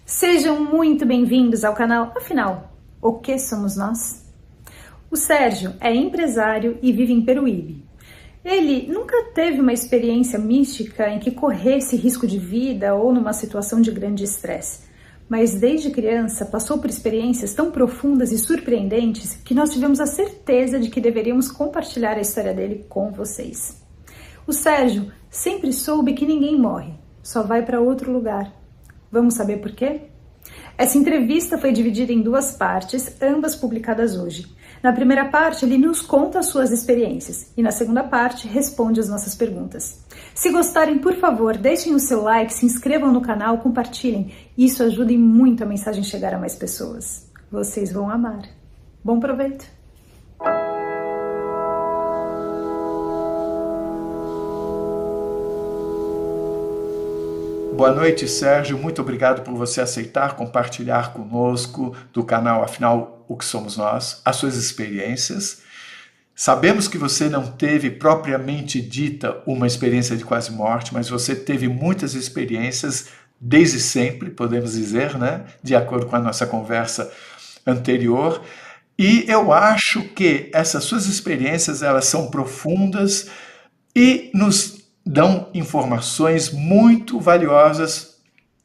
Sejam muito bem-vindos ao canal. Afinal, o que somos nós? O Sérgio é empresário e vive em Peruíbe. Ele nunca teve uma experiência mística em que corresse risco de vida ou numa situação de grande estresse, mas desde criança passou por experiências tão profundas e surpreendentes que nós tivemos a certeza de que deveríamos compartilhar a história dele com vocês. O Sérgio sempre soube que ninguém morre, só vai para outro lugar. Vamos saber por quê? Essa entrevista foi dividida em duas partes, ambas publicadas hoje. Na primeira parte, ele nos conta as suas experiências e na segunda parte, responde as nossas perguntas. Se gostarem, por favor, deixem o seu like, se inscrevam no canal, compartilhem. Isso ajuda muito a mensagem chegar a mais pessoas. Vocês vão amar. Bom proveito! Boa noite, Sérgio. Muito obrigado por você aceitar compartilhar conosco do canal Afinal, o que somos nós, as suas experiências. Sabemos que você não teve propriamente dita uma experiência de quase morte, mas você teve muitas experiências desde sempre, podemos dizer, né? De acordo com a nossa conversa anterior. E eu acho que essas suas experiências, elas são profundas e nos dão informações muito valiosas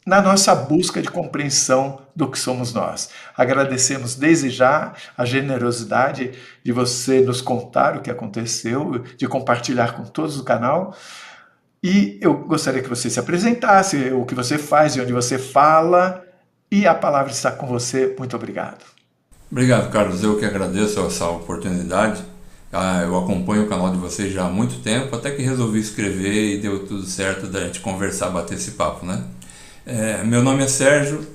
na nossa busca de compreensão do que somos nós. Agradecemos desde já a generosidade de você nos contar o que aconteceu, de compartilhar com todos o canal. E eu gostaria que você se apresentasse, o que você faz e onde você fala. E a palavra está com você. Muito obrigado. Obrigado, Carlos. Eu que agradeço essa oportunidade. Eu acompanho o canal de vocês já há muito tempo, até que resolvi escrever e deu tudo certo da gente conversar, bater esse papo, né? Meu nome é Sérgio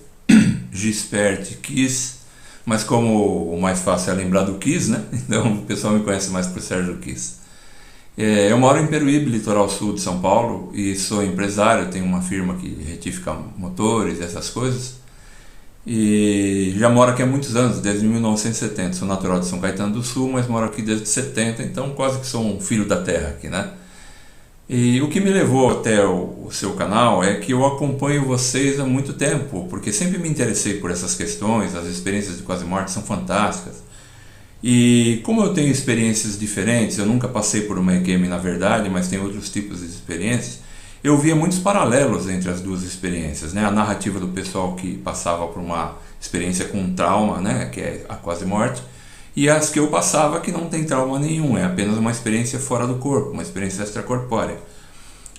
Gispert Kiss, mas como o mais fácil é lembrar do Kiss, né? Então o pessoal me conhece mais por Sérgio Kiss. Eu moro em Peruíbe, litoral sul de São Paulo, e sou empresário, tenho uma firma que retifica motores, essas coisas. E já moro aqui há muitos anos, desde 1970. Sou natural de São Caetano do Sul, mas moro aqui desde 70, então quase que sou um filho da terra aqui, né? E o que me levou até o seu canal é que eu acompanho vocês há muito tempo, porque sempre me interessei por essas questões, as experiências de quase morte são fantásticas. E como eu tenho experiências diferentes, eu nunca passei por uma EQM na verdade, mas tenho outros tipos de experiências, eu via muitos paralelos entre as duas experiências, né? A narrativa do pessoal que passava por uma experiência com trauma, né? Que é a quase morte, e as que eu passava que não tem trauma nenhum, é apenas uma experiência fora do corpo, uma experiência extracorpórea.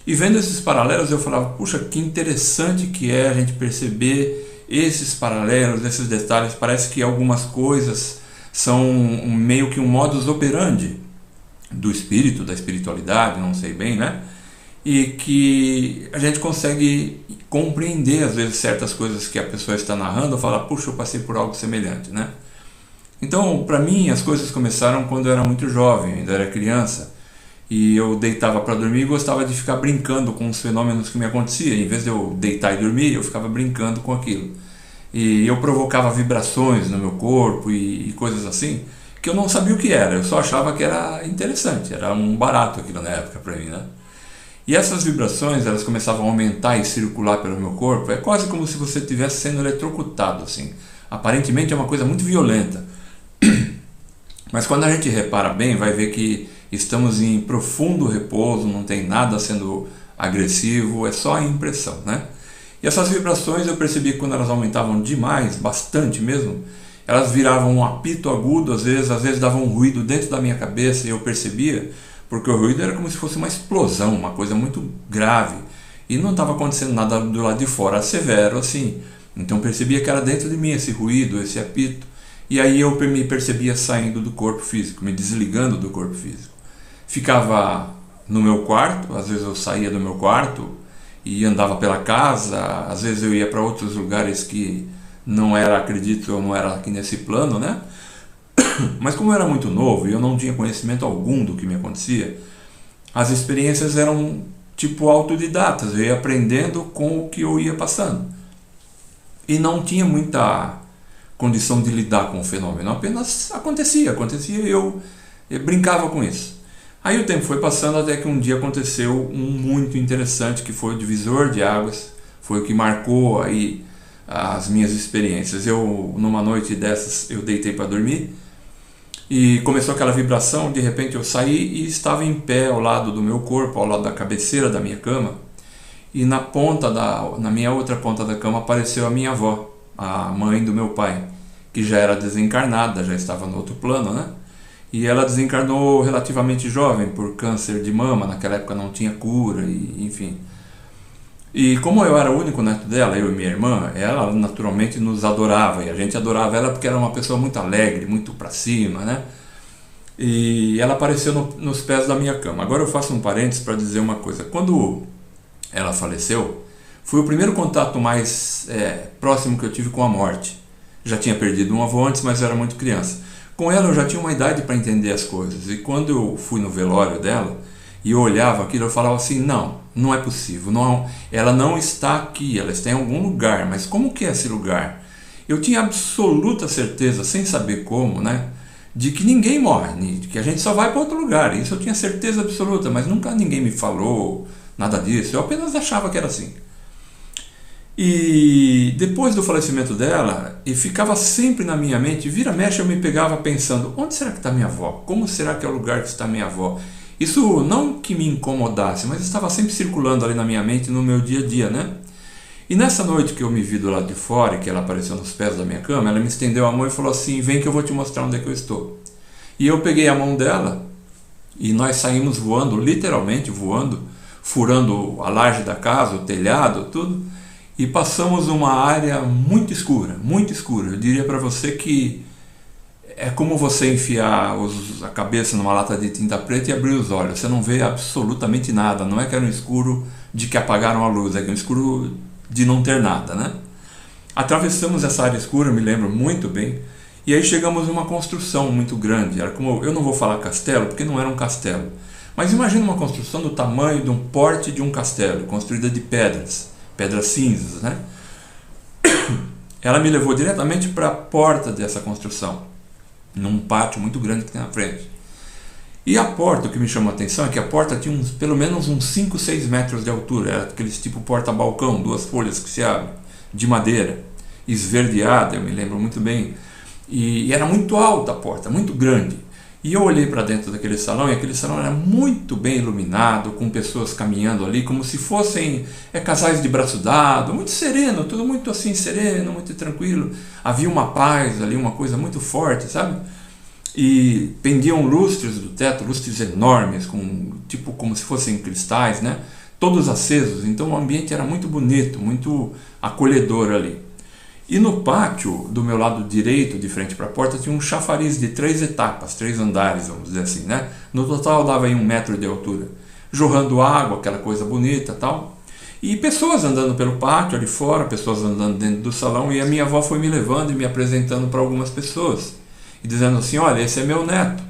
E vendo esses paralelos eu falava, puxa, que interessante que é a gente perceber esses paralelos, esses detalhes. Parece que algumas coisas são meio que um modus operandi do espírito, da espiritualidade, não sei bem, né? E que a gente consegue compreender às vezes certas coisas que a pessoa está narrando, fala, puxa, eu passei por algo semelhante, né? Então, para mim, as coisas começaram quando eu era muito jovem, ainda era criança, e eu deitava para dormir e gostava de ficar brincando com os fenômenos que me aconteciam. Em vez de eu deitar e dormir, eu ficava brincando com aquilo. E eu provocava vibrações no meu corpo e coisas assim, que eu não sabia o que era, eu só achava que era interessante, era um barato aquilo na época para mim, né? E essas vibrações, elas começavam a aumentar e circular pelo meu corpo. É quase como se você estivesse sendo eletrocutado, assim. Aparentemente é uma coisa muito violenta. Mas quando a gente repara bem, vai ver que estamos em profundo repouso, não tem nada sendo agressivo, é só a impressão, né? E essas vibrações eu percebi que quando elas aumentavam demais, bastante mesmo, elas viravam um apito agudo, às vezes davam um ruído dentro da minha cabeça e eu percebia, porque o ruído era como se fosse uma explosão, uma coisa muito grave, e não estava acontecendo nada do lado de fora severo assim. Então percebia que era dentro de mim esse ruído, esse apito, e aí eu me percebia saindo do corpo físico, me desligando do corpo físico. Ficava no meu quarto, às vezes eu saía do meu quarto e andava pela casa, às vezes eu ia para outros lugares que não era, acredito, eu não era aqui nesse plano, né? Mas como eu era muito novo e eu não tinha conhecimento algum do que me acontecia, as experiências eram tipo autodidatas, eu ia aprendendo com o que eu ia passando. E não tinha muita condição de lidar com o fenômeno, apenas acontecia e eu brincava com isso. Aí o tempo foi passando até que um dia aconteceu um muito interessante, que foi o divisor de águas, foi o que marcou aí as minhas experiências. Numa noite dessas, eu deitei para dormir e começou aquela vibração. De repente eu saí e estava em pé ao lado do meu corpo, ao lado da cabeceira da minha cama, e na minha outra ponta da cama apareceu a minha avó, a mãe do meu pai, que já era desencarnada, já estava no outro plano, né? E ela desencarnou relativamente jovem por câncer de mama. Naquela época não tinha cura, e enfim. E como eu era o único neto dela, eu e minha irmã, ela naturalmente nos adorava, e a gente adorava ela porque era uma pessoa muito alegre, muito pra cima, né? E ela apareceu nos pés da minha cama. Agora eu faço um parênteses para dizer uma coisa. Quando ela faleceu, foi o primeiro contato mais próximo que eu tive com a morte. Já tinha perdido um avô antes, mas eu era muito criança. Com ela eu já tinha uma idade para entender as coisas, e quando eu fui no velório dela e eu olhava aquilo, eu falava assim, não é possível, ela não está aqui, ela está em algum lugar, mas como que é esse lugar? Eu tinha absoluta certeza, sem saber como, né, de que ninguém morre, de que a gente só vai para outro lugar. Isso eu tinha certeza absoluta, mas nunca ninguém me falou nada disso, eu apenas achava que era assim. E depois do falecimento dela, e ficava sempre na minha mente, vira mexe eu me pegava pensando, onde será que está minha avó? Como será que é o lugar que está minha avó? Isso não que me incomodasse, mas estava sempre circulando ali na minha mente, no meu dia a dia, né? E nessa noite que eu me vi do lado de fora, que ela apareceu nos pés da minha cama, ela me estendeu a mão e falou assim, vem que eu vou te mostrar onde é que eu estou. E eu peguei a mão dela, e nós saímos voando, literalmente voando, furando a laje da casa, o telhado, tudo, e passamos uma área muito escura, muito escura. Eu diria para você que é como você enfiar a cabeça numa lata de tinta preta e abrir os olhos. Você não vê absolutamente nada. Não é que era um escuro de que apagaram a luz, é que é um escuro de não ter nada, né? Atravessamos essa área escura, me lembro muito bem, e aí chegamos a uma construção muito grande. Era como, eu não vou falar castelo, porque não era um castelo, mas imagina uma construção do tamanho de um porte de um castelo, construída de pedras cinzas, né? Ela me levou diretamente para a porta dessa construção, num pátio muito grande que tem na frente. E a porta, o que me chamou a atenção é que a porta tinha pelo menos uns 5, 6 metros de altura. Era aqueles tipo porta-balcão, 2 folhas que se abrem, de madeira, esverdeada, eu me lembro muito bem. E era muito alta a porta, muito grande. E eu olhei para dentro daquele salão, e aquele salão era muito bem iluminado, com pessoas caminhando ali, como se fossem casais de braço dado, muito sereno, tudo muito assim, sereno, muito tranquilo. Havia uma paz ali, uma coisa muito forte, sabe? E pendiam lustres do teto, lustres enormes, como se fossem cristais, né? Todos acesos, então o ambiente era muito bonito, muito acolhedor ali. E no pátio, do meu lado direito, de frente para a porta, tinha um chafariz de 3 etapas, 3 andares, vamos dizer assim, né? No total dava aí 1 metro de altura, jorrando água, aquela coisa bonita e tal. E pessoas andando pelo pátio ali fora, pessoas andando dentro do salão, e a minha avó foi me levando e me apresentando para algumas pessoas, e dizendo assim, olha, esse é meu neto.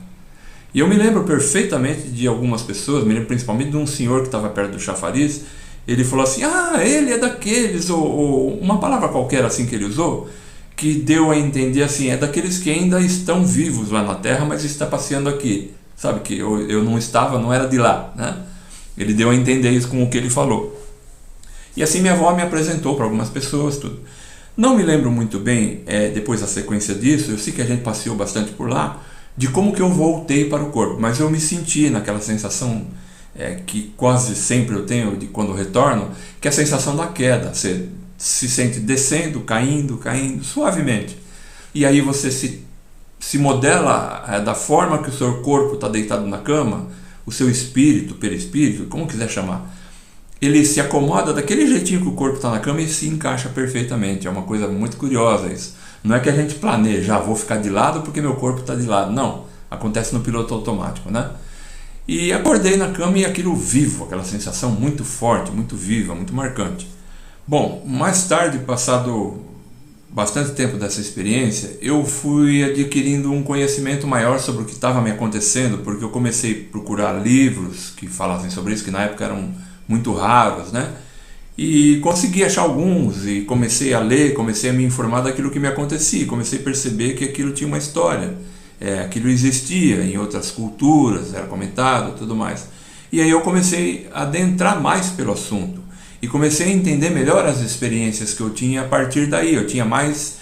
E eu me lembro perfeitamente de algumas pessoas, me lembro principalmente de um senhor que estava perto do chafariz. Ele falou assim, ele é daqueles, ou uma palavra qualquer assim que ele usou, que deu a entender assim, é daqueles que ainda estão vivos lá na Terra, mas está passeando aqui. Sabe que eu não estava, não era de lá, né? Ele deu a entender isso com o que ele falou. E assim minha avó me apresentou para algumas pessoas, tudo. Não me lembro muito bem, depois da sequência disso, eu sei que a gente passeou bastante por lá, de como que eu voltei para o corpo, mas eu me senti naquela sensação que quase sempre eu tenho de quando retorno, que é a sensação da queda. Você se sente descendo, caindo, suavemente. E aí você se modela da forma que o seu corpo está deitado na cama, o seu espírito, perispírito, como quiser chamar. Ele se acomoda daquele jeitinho que o corpo está na cama e se encaixa perfeitamente. É uma coisa muito curiosa isso. Não é que a gente planeja, vou ficar de lado porque meu corpo está de lado. Não, acontece no piloto automático, né? E acordei na cama e aquilo vivo, aquela sensação muito forte, muito viva, muito marcante. Bom, mais tarde, passado bastante tempo dessa experiência, eu fui adquirindo um conhecimento maior sobre o que estava me acontecendo, porque eu comecei a procurar livros que falassem sobre isso, que na época eram muito raros, né? E consegui achar alguns, e comecei a ler, comecei a me informar daquilo que me acontecia, comecei a perceber que aquilo tinha uma história. Aquilo existia em outras culturas, era comentado e tudo mais. E aí eu comecei a adentrar mais pelo assunto. e comecei a entender melhor as experiências que eu tinha a partir daí. Eu tinha mais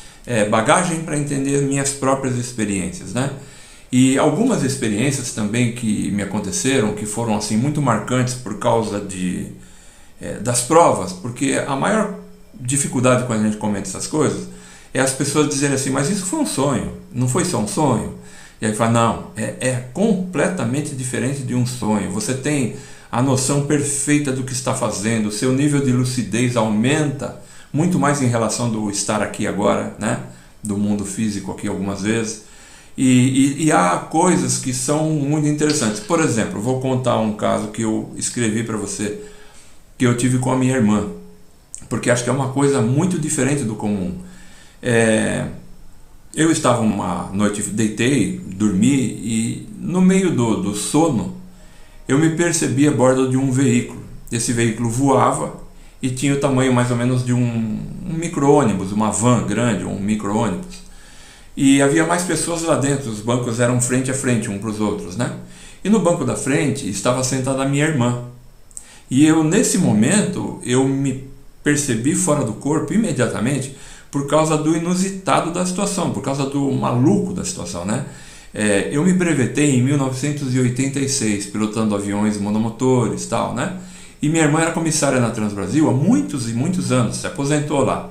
bagagem para entender minhas próprias experiências, né? E algumas experiências também que me aconteceram, que foram assim muito marcantes por causa das provas, porque a maior dificuldade quando a gente comenta essas coisas é as pessoas dizerem assim, mas isso foi um sonho, não foi só um sonho? E aí fala, não, é completamente diferente de um sonho. Você tem a noção perfeita do que está fazendo, o seu nível de lucidez aumenta muito mais em relação do estar aqui agora, né? Do mundo físico aqui algumas vezes. E há coisas que são muito interessantes. Por exemplo, vou contar um caso que eu escrevi para você, que eu tive com a minha irmã, porque acho que é uma coisa muito diferente do comum. Eu estava uma noite, deitei, dormi, e no meio do sono eu me percebi a bordo de um veículo. Esse veículo voava e tinha o tamanho mais ou menos de um micro-ônibus, uma van grande, um micro-ônibus. E havia mais pessoas lá dentro, os bancos eram frente a frente um para os outros, né? E no banco da frente estava sentada a minha irmã. E eu, nesse momento, eu me percebi fora do corpo imediatamente por causa do inusitado da situação, por causa do maluco da situação, né? Eu me brevetei em 1986, pilotando aviões monomotores e tal, né? E minha irmã era comissária na Transbrasil há muitos e muitos anos, se aposentou lá.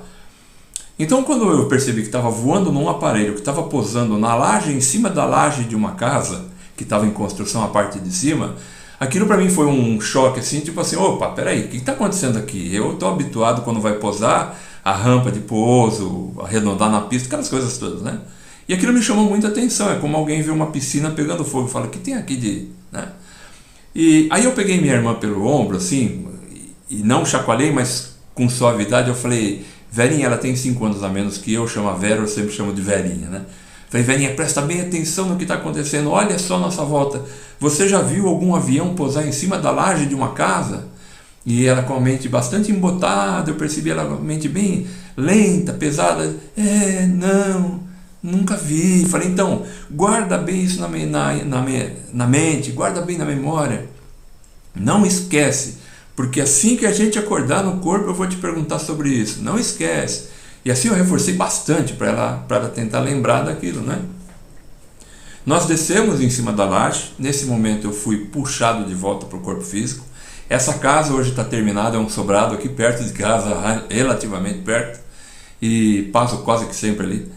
Então, quando eu percebi que estava voando num aparelho que estava pousando na laje, em cima da laje de uma casa, que estava em construção a parte de cima, aquilo para mim foi um choque, assim, tipo assim, opa, peraí, o que está acontecendo aqui? Eu estou habituado quando vai pousar, a rampa de pouso, arredondar na pista, aquelas coisas todas, né? E aquilo me chamou muita atenção, é como alguém vê uma piscina pegando fogo, fala, o que tem aqui de... né? E aí eu peguei minha irmã pelo ombro, assim, e não chacoalhei, mas com suavidade, eu falei, Verinha, ela tem 5 anos a menos que eu, chamo a Vera, eu sempre chamo de Verinha, né? Falei, Verinha, presta bem atenção no que está acontecendo, olha só a nossa volta, você já viu algum avião pousar em cima da laje de uma casa? E ela com a mente bastante embotada, eu percebi ela com a mente bem lenta, pesada, não, nunca vi. Falei, então, guarda bem isso na mente, guarda bem na memória, não esquece, porque assim que a gente acordar no corpo eu vou te perguntar sobre isso, não esquece. E assim eu reforcei bastante para ela tentar lembrar daquilo, né? Nós descemos em cima da laje, nesse momento eu fui puxado de volta para o corpo físico. Essa casa hoje está terminada, é um sobrado aqui perto de casa, relativamente perto, e passo quase que sempre ali.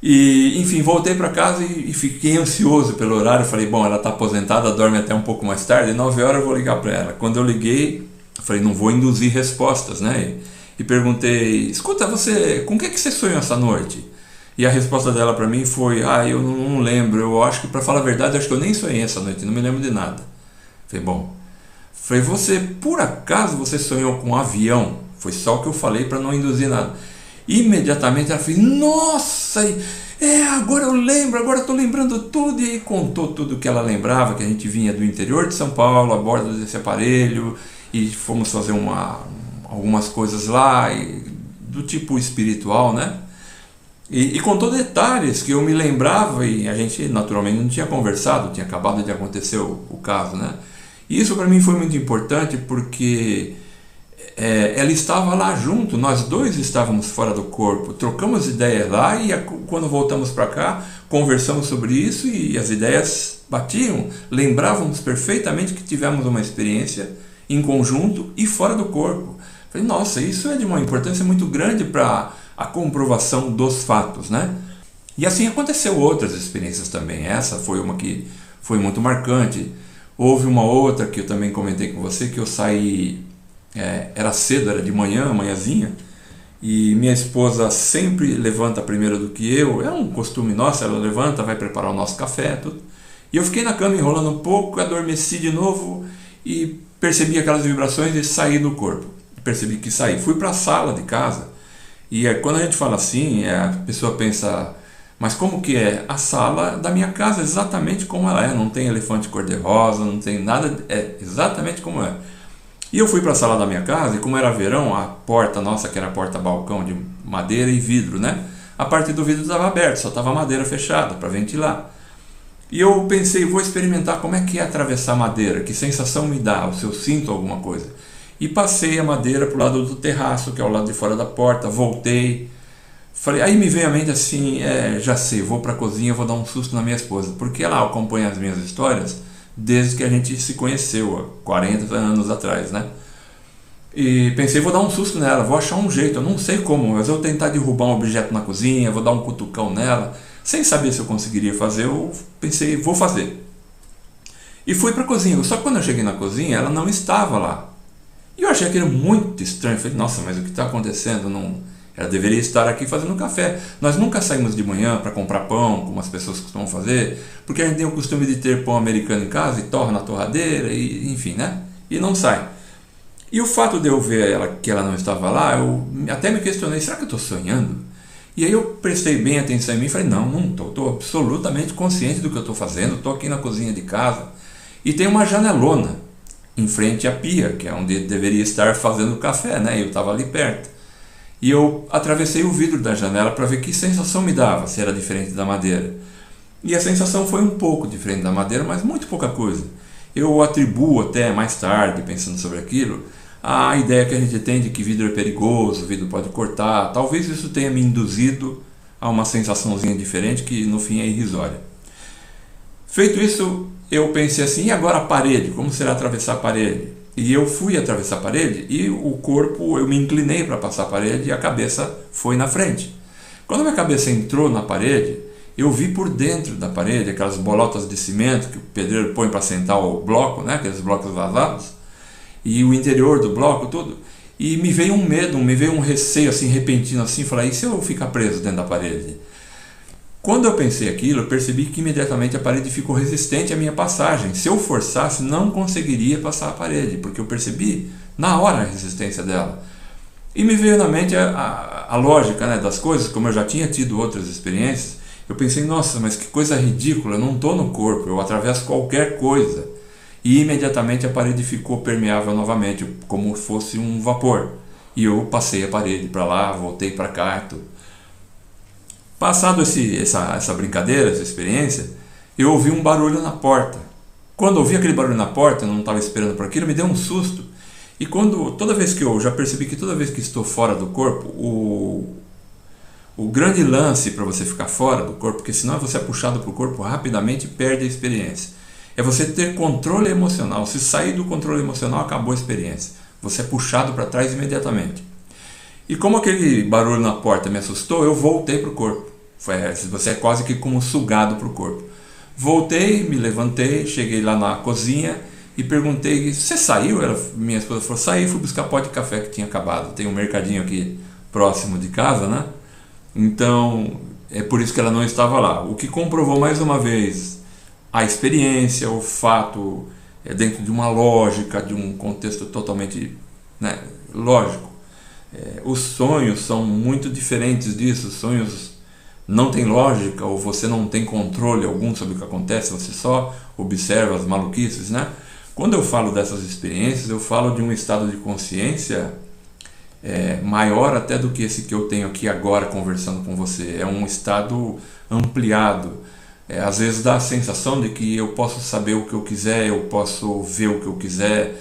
E enfim, voltei para casa e fiquei ansioso pelo horário. Falei, bom, ela está aposentada, dorme até um pouco mais tarde, 9 horas eu vou ligar para ela. Quando eu liguei, falei, não vou induzir respostas, né? E perguntei, escuta, você, com o que você sonhou essa noite? E a resposta dela para mim foi, eu não lembro, eu acho que, para falar a verdade, acho que eu nem sonhei essa noite, não me lembro de nada. Falei, bom, por acaso você sonhou com um avião? Foi só o que eu falei para não induzir nada. Imediatamente ela fez, nossa, agora eu lembro, agora estou lembrando tudo. E aí contou tudo que ela lembrava, que a gente vinha do interior de São Paulo, a bordo desse aparelho, e fomos fazer algumas coisas lá, do tipo espiritual, né? E contou detalhes que eu me lembrava, e a gente naturalmente não tinha conversado, tinha acabado de acontecer o caso, né? E isso para mim foi muito importante, porque ela estava lá junto, nós dois estávamos fora do corpo, trocamos ideias lá, e quando voltamos para cá, conversamos sobre isso e as ideias batiam, lembrávamos perfeitamente que tivemos uma experiência em conjunto e fora do corpo. Falei, nossa, isso é de uma importância muito grande para a comprovação dos fatos, né? E assim aconteceu outras experiências também. Essa foi uma que foi muito marcante. Houve uma outra que eu também comentei com você, que eu saí, era cedo, era de manhãzinha, e minha esposa sempre levanta primeiro do que eu, é um costume nosso, ela levanta, vai preparar o nosso café, tudo. E eu fiquei na cama enrolando um pouco, adormeci de novo e percebi aquelas vibrações e saí do corpo. Percebi que saí, fui para a sala de casa. E quando a gente fala assim, a pessoa pensa, mas como que é? A sala da minha casa é exatamente como ela é, não tem elefante cor-de-rosa, não tem nada, é exatamente como é. E eu fui para a sala da minha casa, e como era verão, a porta nossa, que era a porta-balcão de madeira e vidro, né? A parte do vidro estava aberta, só estava a madeira fechada para ventilar. E eu pensei, vou experimentar como é que é atravessar madeira, que sensação me dá, se eu sinto alguma coisa. e passei a madeira para o lado do terraço, que é o lado de fora da porta, voltei. Falei, aí me veio à mente assim, já sei, vou para a cozinha, vou dar um susto na minha esposa, porque ela acompanha as minhas histórias desde que a gente se conheceu, há 40 anos atrás, né? E pensei, vou dar um susto nela, vou achar um jeito, eu não sei como, mas eu vou tentar derrubar um objeto na cozinha, vou dar um cutucão nela, sem saber se eu conseguiria fazer, eu pensei, vou fazer. E fui para a cozinha, só que quando eu cheguei na cozinha, ela não estava lá. E eu achei aquilo muito estranho, falei, nossa, mas o que está acontecendo? Ela deveria estar aqui fazendo café. Nós nunca saímos de manhã para comprar pão, como as pessoas costumam fazer, porque a gente tem o costume de ter pão americano em casa e torra na torradeira, e, enfim, né? E não sai. E o fato de eu ver que ela não estava lá, eu até me questionei, será que eu estou sonhando? E aí eu prestei bem atenção em mim e falei, não estou absolutamente consciente do que eu estou fazendo, estou aqui na cozinha de casa e tem uma janelona em frente à pia, que é onde deveria estar fazendo café, né? Eu estava ali perto. E eu atravessei o vidro da janela para ver que sensação me dava, se era diferente da madeira. E a sensação foi um pouco diferente da madeira, mas muito pouca coisa. Eu atribuo até mais tarde, pensando sobre aquilo, a ideia que a gente tem de que vidro é perigoso, o vidro pode cortar. Talvez isso tenha me induzido a uma sensaçãozinha diferente que no fim é irrisória. Feito isso, eu pensei assim, e agora a parede? Como será atravessar a parede? E eu fui atravessar a parede e o corpo, eu me inclinei para passar a parede e a cabeça foi na frente. Quando a minha cabeça entrou na parede, eu vi por dentro da parede aquelas bolotas de cimento que o pedreiro põe para sentar o bloco, né? Aqueles blocos vazados, e o interior do bloco, tudo. E me veio um medo, me veio um receio assim, repentino assim, falei, e se eu ficar preso dentro da parede? Quando eu pensei aquilo, eu percebi que imediatamente a parede ficou resistente à minha passagem. Se eu forçasse, não conseguiria passar a parede, porque eu percebi na hora a resistência dela. E me veio na mente a lógica, né, das coisas, como eu já tinha tido outras experiências. Eu pensei, nossa, mas que coisa ridícula, eu não estou no corpo, eu atravesso qualquer coisa. E imediatamente a parede ficou permeável novamente, como se fosse um vapor. E eu passei a parede para lá, voltei para cá e tudo. Passado essa brincadeira, essa experiência, eu ouvi um barulho na porta. Quando eu ouvi aquele barulho na porta, eu não estava esperando por aquilo, me deu um susto. E toda vez que eu já percebi que toda vez que estou fora do corpo, o grande lance para você ficar fora do corpo, porque senão você é puxado para o corpo rapidamente e perde a experiência, é você ter controle emocional. Se sair do controle emocional, acabou a experiência. Você é puxado para trás imediatamente. E como aquele barulho na porta me assustou, eu voltei para o corpo. Você é quase que como sugado para o corpo. Voltei, me levantei, cheguei lá na cozinha e perguntei, você saiu? Minha esposa falou, saí, fui buscar pó de café que tinha acabado. Tem um mercadinho aqui próximo de casa, né? Então, é por isso que ela não estava lá. O que comprovou mais uma vez a experiência, o fato, dentro de uma lógica, de um contexto totalmente, né, lógico. Os sonhos são muito diferentes disso. Os sonhos não têm lógica, ou você não tem controle algum sobre o que acontece, você só observa as maluquices, né? Quando eu falo dessas experiências, eu falo de um estado de consciência maior até do que esse que eu tenho aqui agora conversando com você. É um estado ampliado. Às vezes dá a sensação de que eu posso saber o que eu quiser, eu posso ver o que eu quiser.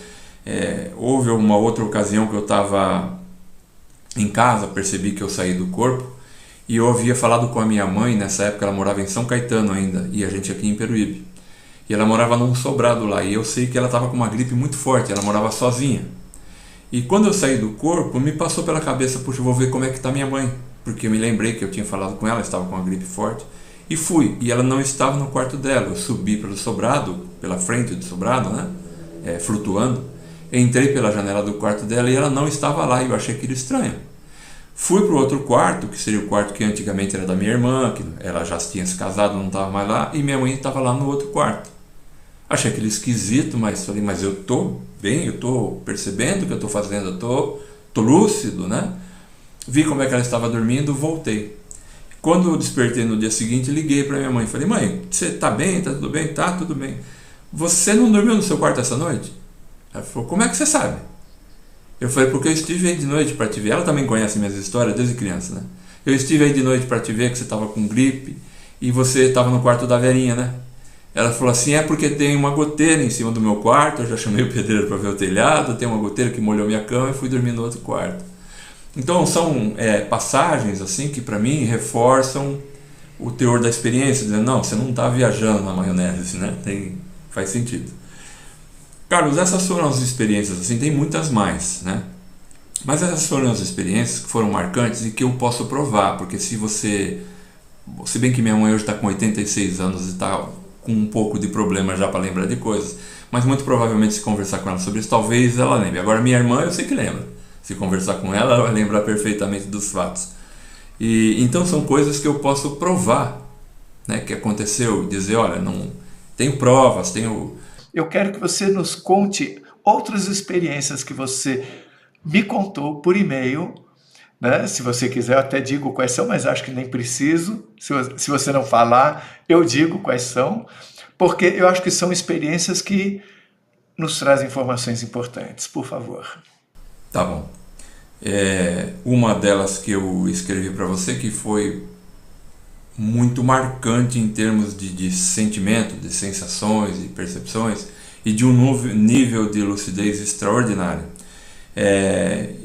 Houve uma outra ocasião que eu estava em casa, percebi que eu saí do corpo e eu havia falado com a minha mãe. Nessa época ela morava em São Caetano ainda e a gente aqui em Peruíbe, e ela morava num sobrado lá, e eu sei que ela estava com uma gripe muito forte, ela morava sozinha. E quando eu saí do corpo, me passou pela cabeça, puxa, eu vou ver como é que está minha mãe, porque eu me lembrei que eu tinha falado com ela, estava com uma gripe forte, e fui, e ela não estava no quarto dela. Eu subi pelo sobrado, pela frente do sobrado, né, flutuando, entrei pela janela do quarto dela e ela não estava lá, e eu achei aquilo estranho. Fui para o outro quarto, que seria o quarto que antigamente era da minha irmã, que ela já tinha se casado, não estava mais lá, e minha mãe estava lá no outro quarto. Achei aquilo esquisito, mas falei, mas eu estou bem, eu estou percebendo o que eu estou fazendo, eu estou lúcido, né? Vi como é que ela estava dormindo, voltei. Quando eu despertei no dia seguinte, liguei para minha mãe, falei, mãe, você está bem? Está tudo bem? Tá tudo bem. Você não dormiu no seu quarto essa noite? Ela falou, como é que você sabe? Eu falei, porque eu estive aí de noite para te ver. Ela também conhece minhas histórias desde criança, né? Eu estive aí de noite para te ver que você estava com gripe e você estava no quarto da Verinha, né? Ela falou assim, é porque tem uma goteira em cima do meu quarto, eu já chamei o pedreiro para ver o telhado, tem uma goteira que molhou minha cama e fui dormir no outro quarto. Então são passagens assim que para mim reforçam o teor da experiência, dizendo, não, você não está viajando na maionese, né? Faz sentido. Carlos, essas foram as experiências, assim, tem muitas mais, né? Mas essas foram as experiências que foram marcantes e que eu posso provar, porque se bem que minha mãe hoje está com 86 anos e está com um pouco de problema já para lembrar de coisas, mas muito provavelmente se conversar com ela sobre isso, talvez ela lembre. Agora minha irmã eu sei que lembra, se conversar com ela, ela vai lembrar perfeitamente dos fatos. E então são coisas que eu posso provar, né, que aconteceu, dizer, olha, não tenho provas, tenho... Eu quero que você nos conte outras experiências que você me contou por e-mail, né? Se você quiser eu até digo quais são, mas acho que nem preciso. Se você não falar, eu digo quais são, porque eu acho que são experiências que nos trazem informações importantes. Por favor. Tá bom. Uma delas que eu escrevi para você, que foi muito marcante em termos de sentimento, de sensações e percepções, e de um novo nível de lucidez extraordinário.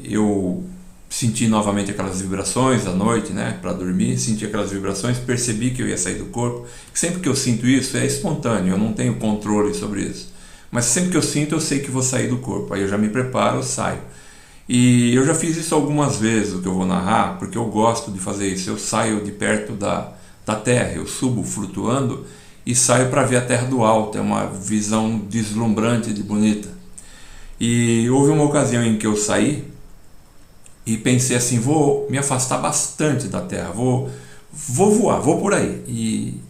Eu senti novamente aquelas vibrações à noite, né, para dormir, senti aquelas vibrações, percebi que eu ia sair do corpo. Sempre que eu sinto isso é espontâneo, eu não tenho controle sobre isso, mas sempre que eu sinto eu sei que vou sair do corpo, aí eu já me preparo, eu saio. E eu já fiz isso algumas vezes, o que eu vou narrar, porque eu gosto de fazer isso. Eu saio de perto da Terra, eu subo flutuando e saio para ver a Terra do alto, é uma visão deslumbrante de bonita. E houve uma ocasião em que eu saí e pensei assim, vou me afastar bastante da Terra, vou voar, vou por aí. E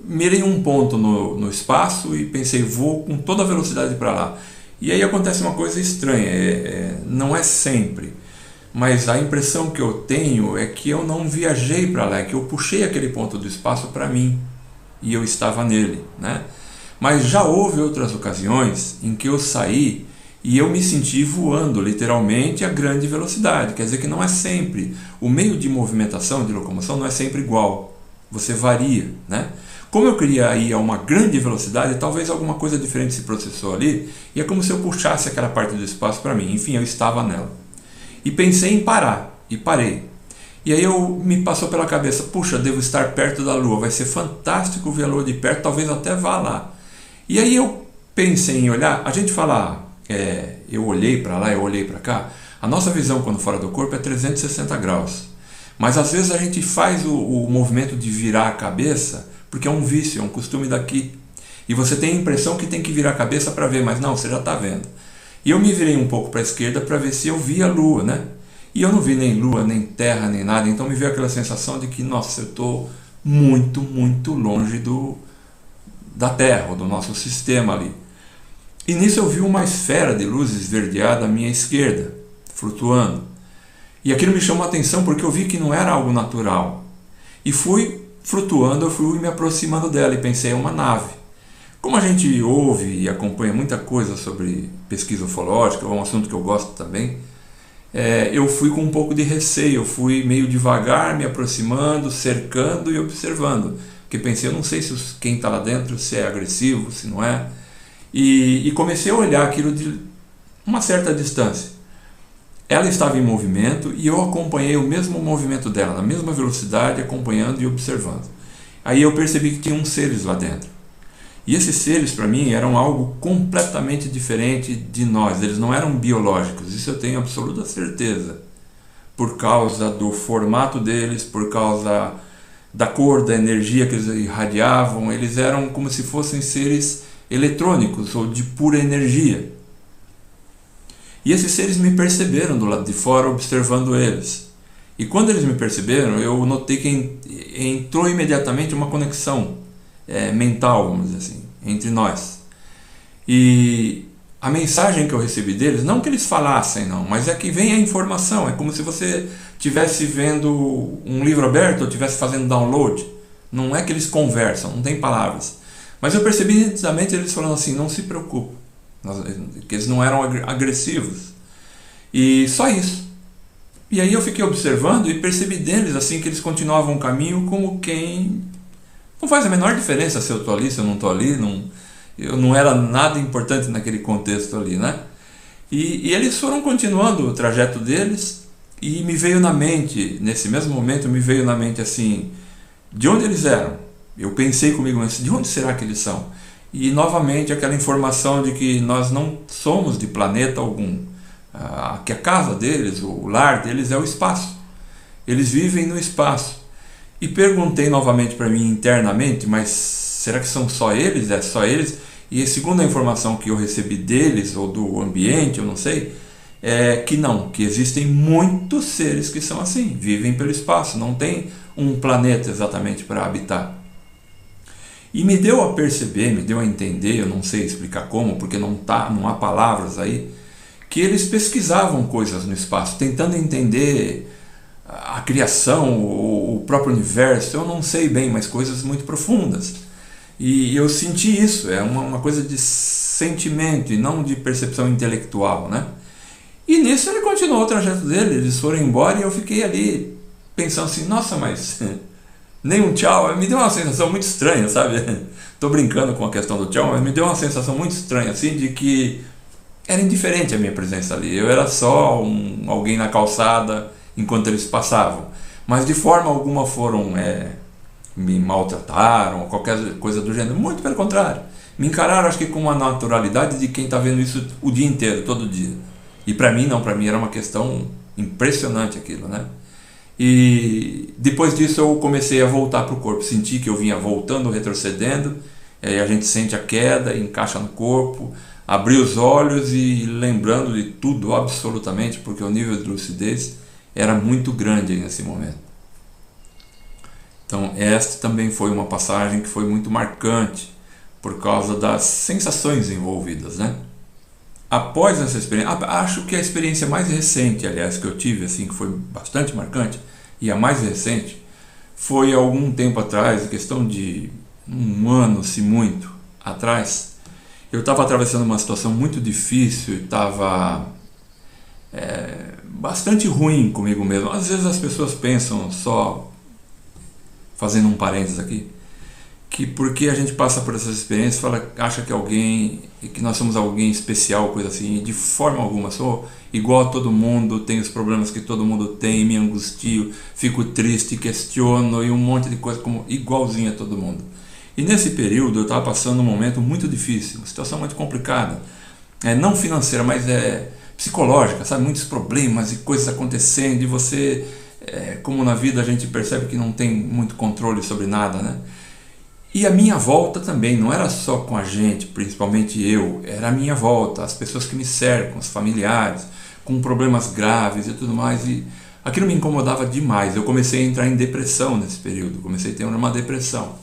mirei um ponto no espaço e pensei, vou com toda a velocidade para lá. E aí acontece uma coisa estranha, não é sempre, mas a impressão que eu tenho é que eu não viajei para lá, é que eu puxei aquele ponto do espaço para mim e eu estava nele, né? Mas já houve outras ocasiões em que eu saí e eu me senti voando literalmente a grande velocidade, quer dizer que não é sempre, o meio de movimentação, de locomoção não é sempre igual, você varia, né? Como eu queria ir a uma grande velocidade, talvez alguma coisa diferente se processou ali, e é como se eu puxasse aquela parte do espaço para mim. Enfim, eu estava nela. E pensei em parar, e parei. E aí me passou pela cabeça, puxa, devo estar perto da Lua, vai ser fantástico ver a Lua de perto, talvez até vá lá. E aí eu pensei em olhar, a gente fala, eu olhei para lá, eu olhei para cá, a nossa visão quando fora do corpo é 360 graus. Mas às vezes a gente faz o movimento de virar a cabeça, porque é um vício, é um costume daqui. E você tem a impressão que tem que virar a cabeça para ver, mas não, você já está vendo. E eu me virei um pouco para a esquerda para ver se eu via a Lua, né? E eu não vi nem Lua, nem Terra, nem nada. Então me veio aquela sensação de que, nossa, eu estou muito, muito longe da Terra, ou do nosso sistema ali. E nisso eu vi uma esfera de luz esverdeada à minha esquerda, flutuando. E aquilo me chamou a atenção porque eu vi que não era algo natural. E fui flutuando, eu fui me aproximando dela e pensei, é uma nave. Como a gente ouve e acompanha muita coisa sobre pesquisa ufológica, é um assunto que eu gosto também, eu fui com um pouco de receio, eu fui meio devagar, me aproximando, cercando e observando. Porque pensei, eu não sei se quem está lá dentro, se é agressivo, se não é. E comecei a olhar aquilo de uma certa distância. Ela estava em movimento e eu acompanhei o mesmo movimento dela, na mesma velocidade, acompanhando e observando. Aí eu percebi que tinha uns seres lá dentro. E esses seres, para mim, eram algo completamente diferente de nós. Eles não eram biológicos, isso eu tenho absoluta certeza. Por causa do formato deles, por causa da cor, da energia que eles irradiavam, eles eram como se fossem seres eletrônicos ou de pura energia. E esses seres me perceberam do lado de fora, observando eles. E quando eles me perceberam, eu notei que entrou imediatamente uma conexão mental, vamos dizer assim, entre nós. E a mensagem que eu recebi deles, não que eles falassem não, mas é que vem a informação, é como se você estivesse vendo um livro aberto ou estivesse fazendo download. Não é que eles conversam, não tem palavras. Mas eu percebi nitidamente eles falando assim, não se preocupe, que eles não eram agressivos. E só isso. E aí eu fiquei observando e percebi deles assim que eles continuavam o caminho como quem Não faz a menor diferença se eu estou ali, se eu não estou ali, eu não era nada importante naquele contexto ali, né? E eles foram continuando o trajeto deles, e me veio na mente, nesse mesmo momento, me veio na mente assim, de onde eles eram? Eu pensei comigo, mas de onde será que eles são? E novamente aquela informação de que nós não somos de planeta algum, que a casa deles, o lar deles é o espaço. Eles vivem no espaço. E perguntei novamente para mim internamente, mas será que são só eles? É só eles? E segundo a informação que eu recebi deles, ou do ambiente, eu não sei, é que não, que existem muitos seres que são assim, vivem pelo espaço, não tem um planeta exatamente para habitar. E me deu a perceber, me deu a entender, eu não sei explicar como, porque não há palavras aí, que eles pesquisavam coisas no espaço, tentando entender a criação, o próprio universo, eu não sei bem, mas coisas muito profundas. E eu senti isso, é uma coisa de sentimento e não de percepção intelectual, né? E nisso ele continuou o trajeto dele, eles foram embora e eu fiquei ali pensando assim, nossa, mas nem um tchau, me deu uma sensação muito estranha, sabe? Tô brincando com a questão do tchau, mas me deu uma sensação muito estranha, assim, de que era indiferente a minha presença ali, eu era só alguém na calçada enquanto eles passavam, mas de forma alguma foram, me maltrataram, ou qualquer coisa do gênero, muito pelo contrário, me encararam acho que com uma naturalidade de quem está vendo isso o dia inteiro, todo dia. E para mim não, para mim era uma questão impressionante aquilo, né? E depois disso eu comecei a voltar para o corpo, senti que eu vinha voltando, retrocedendo, a gente sente a queda, encaixa no corpo, abri os olhos e lembrando de tudo absolutamente, porque o nível de lucidez era muito grande nesse momento. Então esta também foi uma passagem que foi muito marcante por causa das sensações envolvidas, né? Após essa experiência, acho que a experiência mais recente, aliás, que eu tive, assim, que foi bastante marcante, e a mais recente, foi algum tempo atrás, questão de um ano, se muito, atrás, eu estava atravessando uma situação muito difícil, estava bastante ruim comigo mesmo. Às vezes as pessoas pensam, só fazendo um parênteses aqui, que porque a gente passa por essas experiências, acha que nós somos alguém especial, coisa assim, e de forma alguma, sou igual a todo mundo, tenho os problemas que todo mundo tem, me angustio, fico triste, questiono e um monte de coisa como igualzinho a todo mundo. E nesse período eu estava passando um momento muito difícil, uma situação muito complicada, não financeira, mas psicológica, sabe, muitos problemas e coisas acontecendo, e você, como na vida a gente percebe que não tem muito controle sobre nada, né? E a minha volta também, não era só com a gente, principalmente eu, era a minha volta, as pessoas que me cercam, os familiares, com problemas graves e tudo mais, e aquilo me incomodava demais. Eu comecei a entrar em depressão nesse período, comecei a ter uma depressão.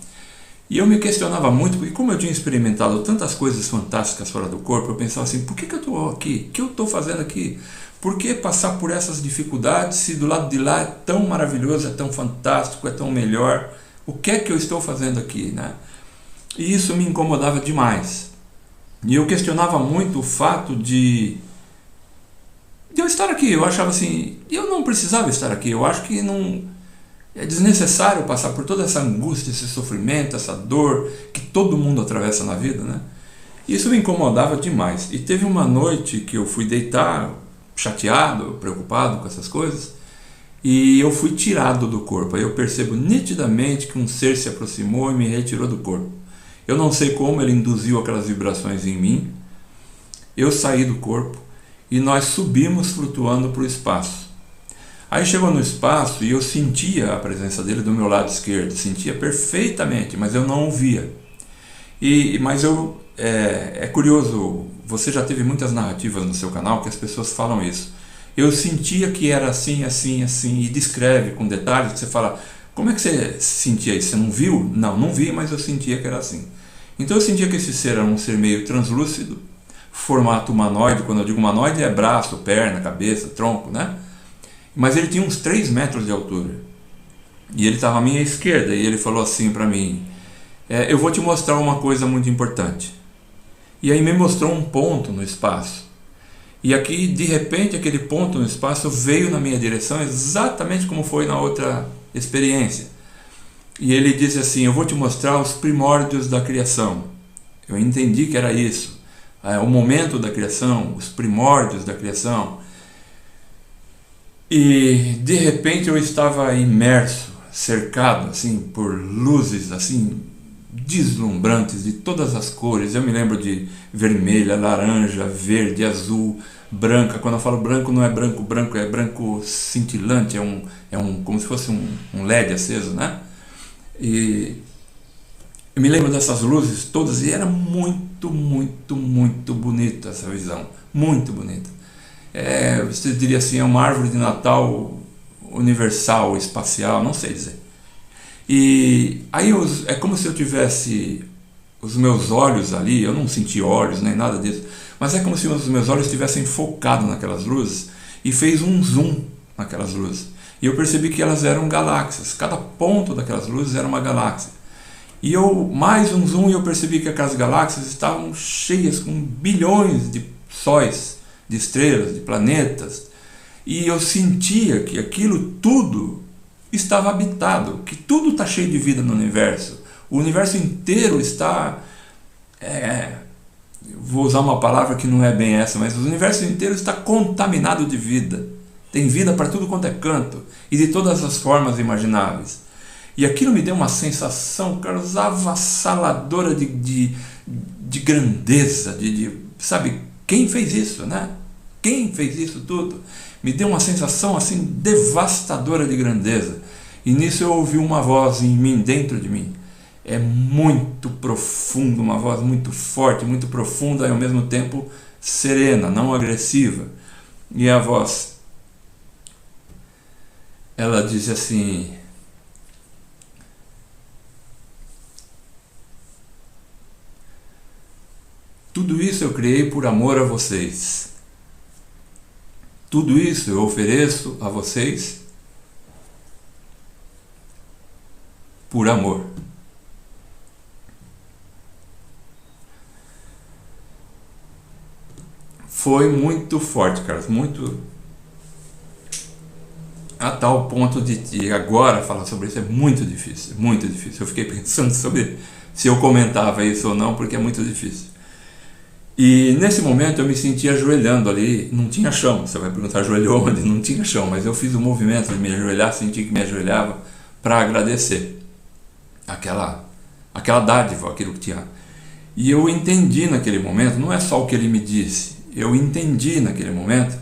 E eu me questionava muito, porque como eu tinha experimentado tantas coisas fantásticas fora do corpo, eu pensava assim, por que eu estou aqui? O que eu estou fazendo aqui? Por que passar por essas dificuldades se do lado de lá é tão maravilhoso, é tão fantástico, é tão melhor? O que é que eu estou fazendo aqui, né? E isso me incomodava demais. E eu questionava muito o fato de eu estar aqui. Eu achava assim, eu não precisava estar aqui. Eu acho que não é desnecessário passar por toda essa angústia, esse sofrimento, essa dor que todo mundo atravessa na vida, né? E isso me incomodava demais. E teve uma noite que eu fui deitar, chateado, preocupado com essas coisas, e eu fui tirado do corpo. Aí eu percebo nitidamente que um ser se aproximou e me retirou do corpo. Eu não sei como ele induziu aquelas vibrações em mim. Eu saí do corpo e nós subimos flutuando para o espaço. Aí chegou no espaço e eu sentia a presença dele do meu lado esquerdo, sentia perfeitamente, mas eu não o via. Mas é curioso, você já teve muitas narrativas no seu canal que as pessoas falam isso. Eu sentia que era assim, assim, assim, e descreve com detalhes, que você fala, como é que você sentia isso? Você não viu? Não vi, mas eu sentia que era assim. Então eu sentia que esse ser era um ser meio translúcido, formato humanoide. Quando eu digo humanoide é braço, perna, cabeça, tronco, né? Mas ele tinha uns 3 metros de altura. E ele estava à minha esquerda, e ele falou assim para mim, eu vou te mostrar uma coisa muito importante. E aí me mostrou um ponto no espaço. E aqui, de repente, aquele ponto no espaço veio na minha direção exatamente como foi na outra experiência. E ele disse assim: eu vou te mostrar os primórdios da criação. Eu entendi que era isso, o momento da criação, os primórdios da criação. E de repente eu estava imerso, cercado assim por luzes assim deslumbrantes de todas as cores. Eu me lembro de vermelha, laranja, verde, azul, branca. Quando eu falo branco, não é branco branco, é branco cintilante, é um como se fosse um LED aceso, né? E eu me lembro dessas luzes todas e era muito, muito, muito bonita essa visão, muito bonita. Você diria assim, é uma árvore de Natal universal, espacial, não sei dizer. E aí é como se eu tivesse os meus olhos ali, eu não senti olhos nem nada disso, mas é como se os meus olhos estivessem focados naquelas luzes e fez um zoom naquelas luzes. E eu percebi que elas eram galáxias, cada ponto daquelas luzes era uma galáxia. E mais um zoom, e eu percebi que aquelas galáxias estavam cheias com bilhões de sóis, de estrelas, de planetas. E eu sentia que aquilo tudo estava habitado, que tudo está cheio de vida no universo. O universo inteiro está... vou usar uma palavra que não é bem essa, mas o universo inteiro está contaminado de vida. Tem vida para tudo quanto é canto e de todas as formas imagináveis. E aquilo me deu uma sensação, Carlos, avassaladora de grandeza, sabe, quem fez isso, né? Quem fez isso tudo? Me deu uma sensação assim devastadora de grandeza. E nisso eu ouvi uma voz em mim, dentro de mim. É muito profundo, uma voz muito forte, muito profunda e ao mesmo tempo serena, não agressiva. E a voz, ela diz assim: tudo isso eu criei por amor a vocês. Tudo isso eu ofereço a vocês por amor. Foi muito forte, Carlos, muito, a tal ponto de agora falar sobre isso é muito difícil, muito difícil. Eu fiquei pensando sobre se eu comentava isso ou não, porque é muito difícil. E nesse momento eu me senti ajoelhando ali, não tinha chão. Você vai perguntar, ajoelhou onde? Não tinha chão, mas eu fiz o movimento de me ajoelhar, senti que me ajoelhava para agradecer aquela dádiva, aquilo que tinha. E eu entendi naquele momento, não é só o que ele me disse, eu entendi naquele momento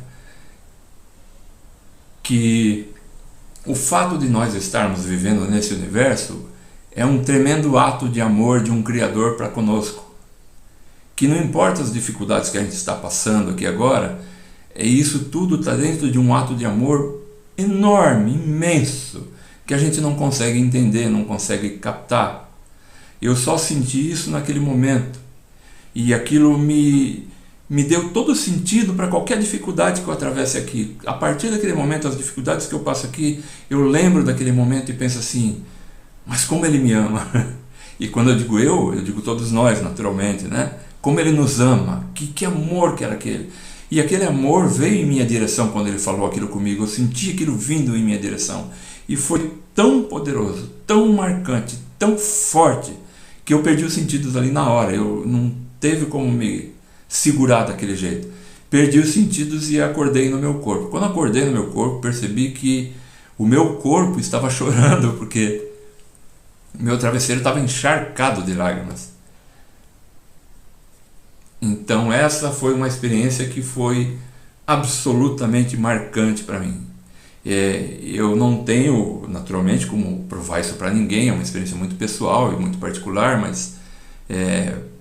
que o fato de nós estarmos vivendo nesse universo é um tremendo ato de amor de um Criador para conosco. Que não importa as dificuldades que a gente está passando aqui agora, isso tudo está dentro de um ato de amor enorme, imenso, que a gente não consegue entender, não consegue captar. Eu só senti isso naquele momento. E aquilo me deu todo sentido para qualquer dificuldade que eu atravesse aqui. A partir daquele momento, as dificuldades que eu passo aqui, eu lembro daquele momento e penso assim, mas como ele me ama. E quando eu digo todos nós, naturalmente, né? Como ele nos ama, que amor que era aquele. E aquele amor veio em minha direção quando ele falou aquilo comigo. Eu senti aquilo vindo em minha direção. E foi tão poderoso, tão marcante, tão forte, que eu perdi os sentidos ali na hora. Eu não teve como me segurar daquele jeito. Perdi os sentidos e acordei no meu corpo. Quando acordei no meu corpo, percebi que o meu corpo estava chorando, porque o meu travesseiro estava encharcado de lágrimas. Então essa foi uma experiência que foi absolutamente marcante para mim. Eu não tenho, naturalmente, como provar isso para ninguém, é uma experiência muito pessoal e muito particular, mas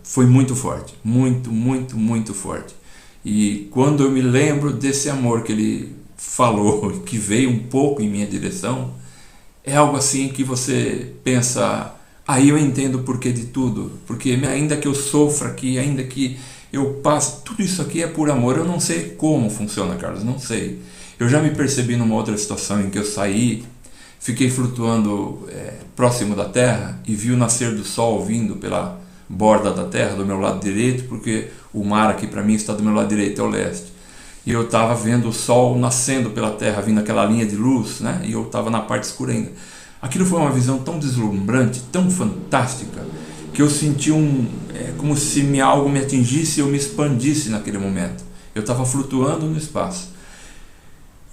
foi muito forte, muito, muito, muito forte. E quando eu me lembro desse amor que ele falou, que veio um pouco em minha direção, é algo assim que você pensa... Aí eu entendo o porquê de tudo, porque ainda que eu sofra aqui, ainda que eu passe, tudo isso aqui é por amor. Eu não sei como funciona, Carlos, não sei. Eu já me percebi numa outra situação em que eu saí, fiquei flutuando próximo da terra e vi o nascer do sol vindo pela borda da terra do meu lado direito, porque o mar aqui para mim está do meu lado direito, é o leste. E eu estava vendo o sol nascendo pela terra, vindo aquela linha de luz, né? E eu estava na parte escura ainda. Aquilo foi uma visão tão deslumbrante, tão fantástica, que eu senti como se algo me atingisse e eu me expandisse naquele momento. Eu estava flutuando no espaço.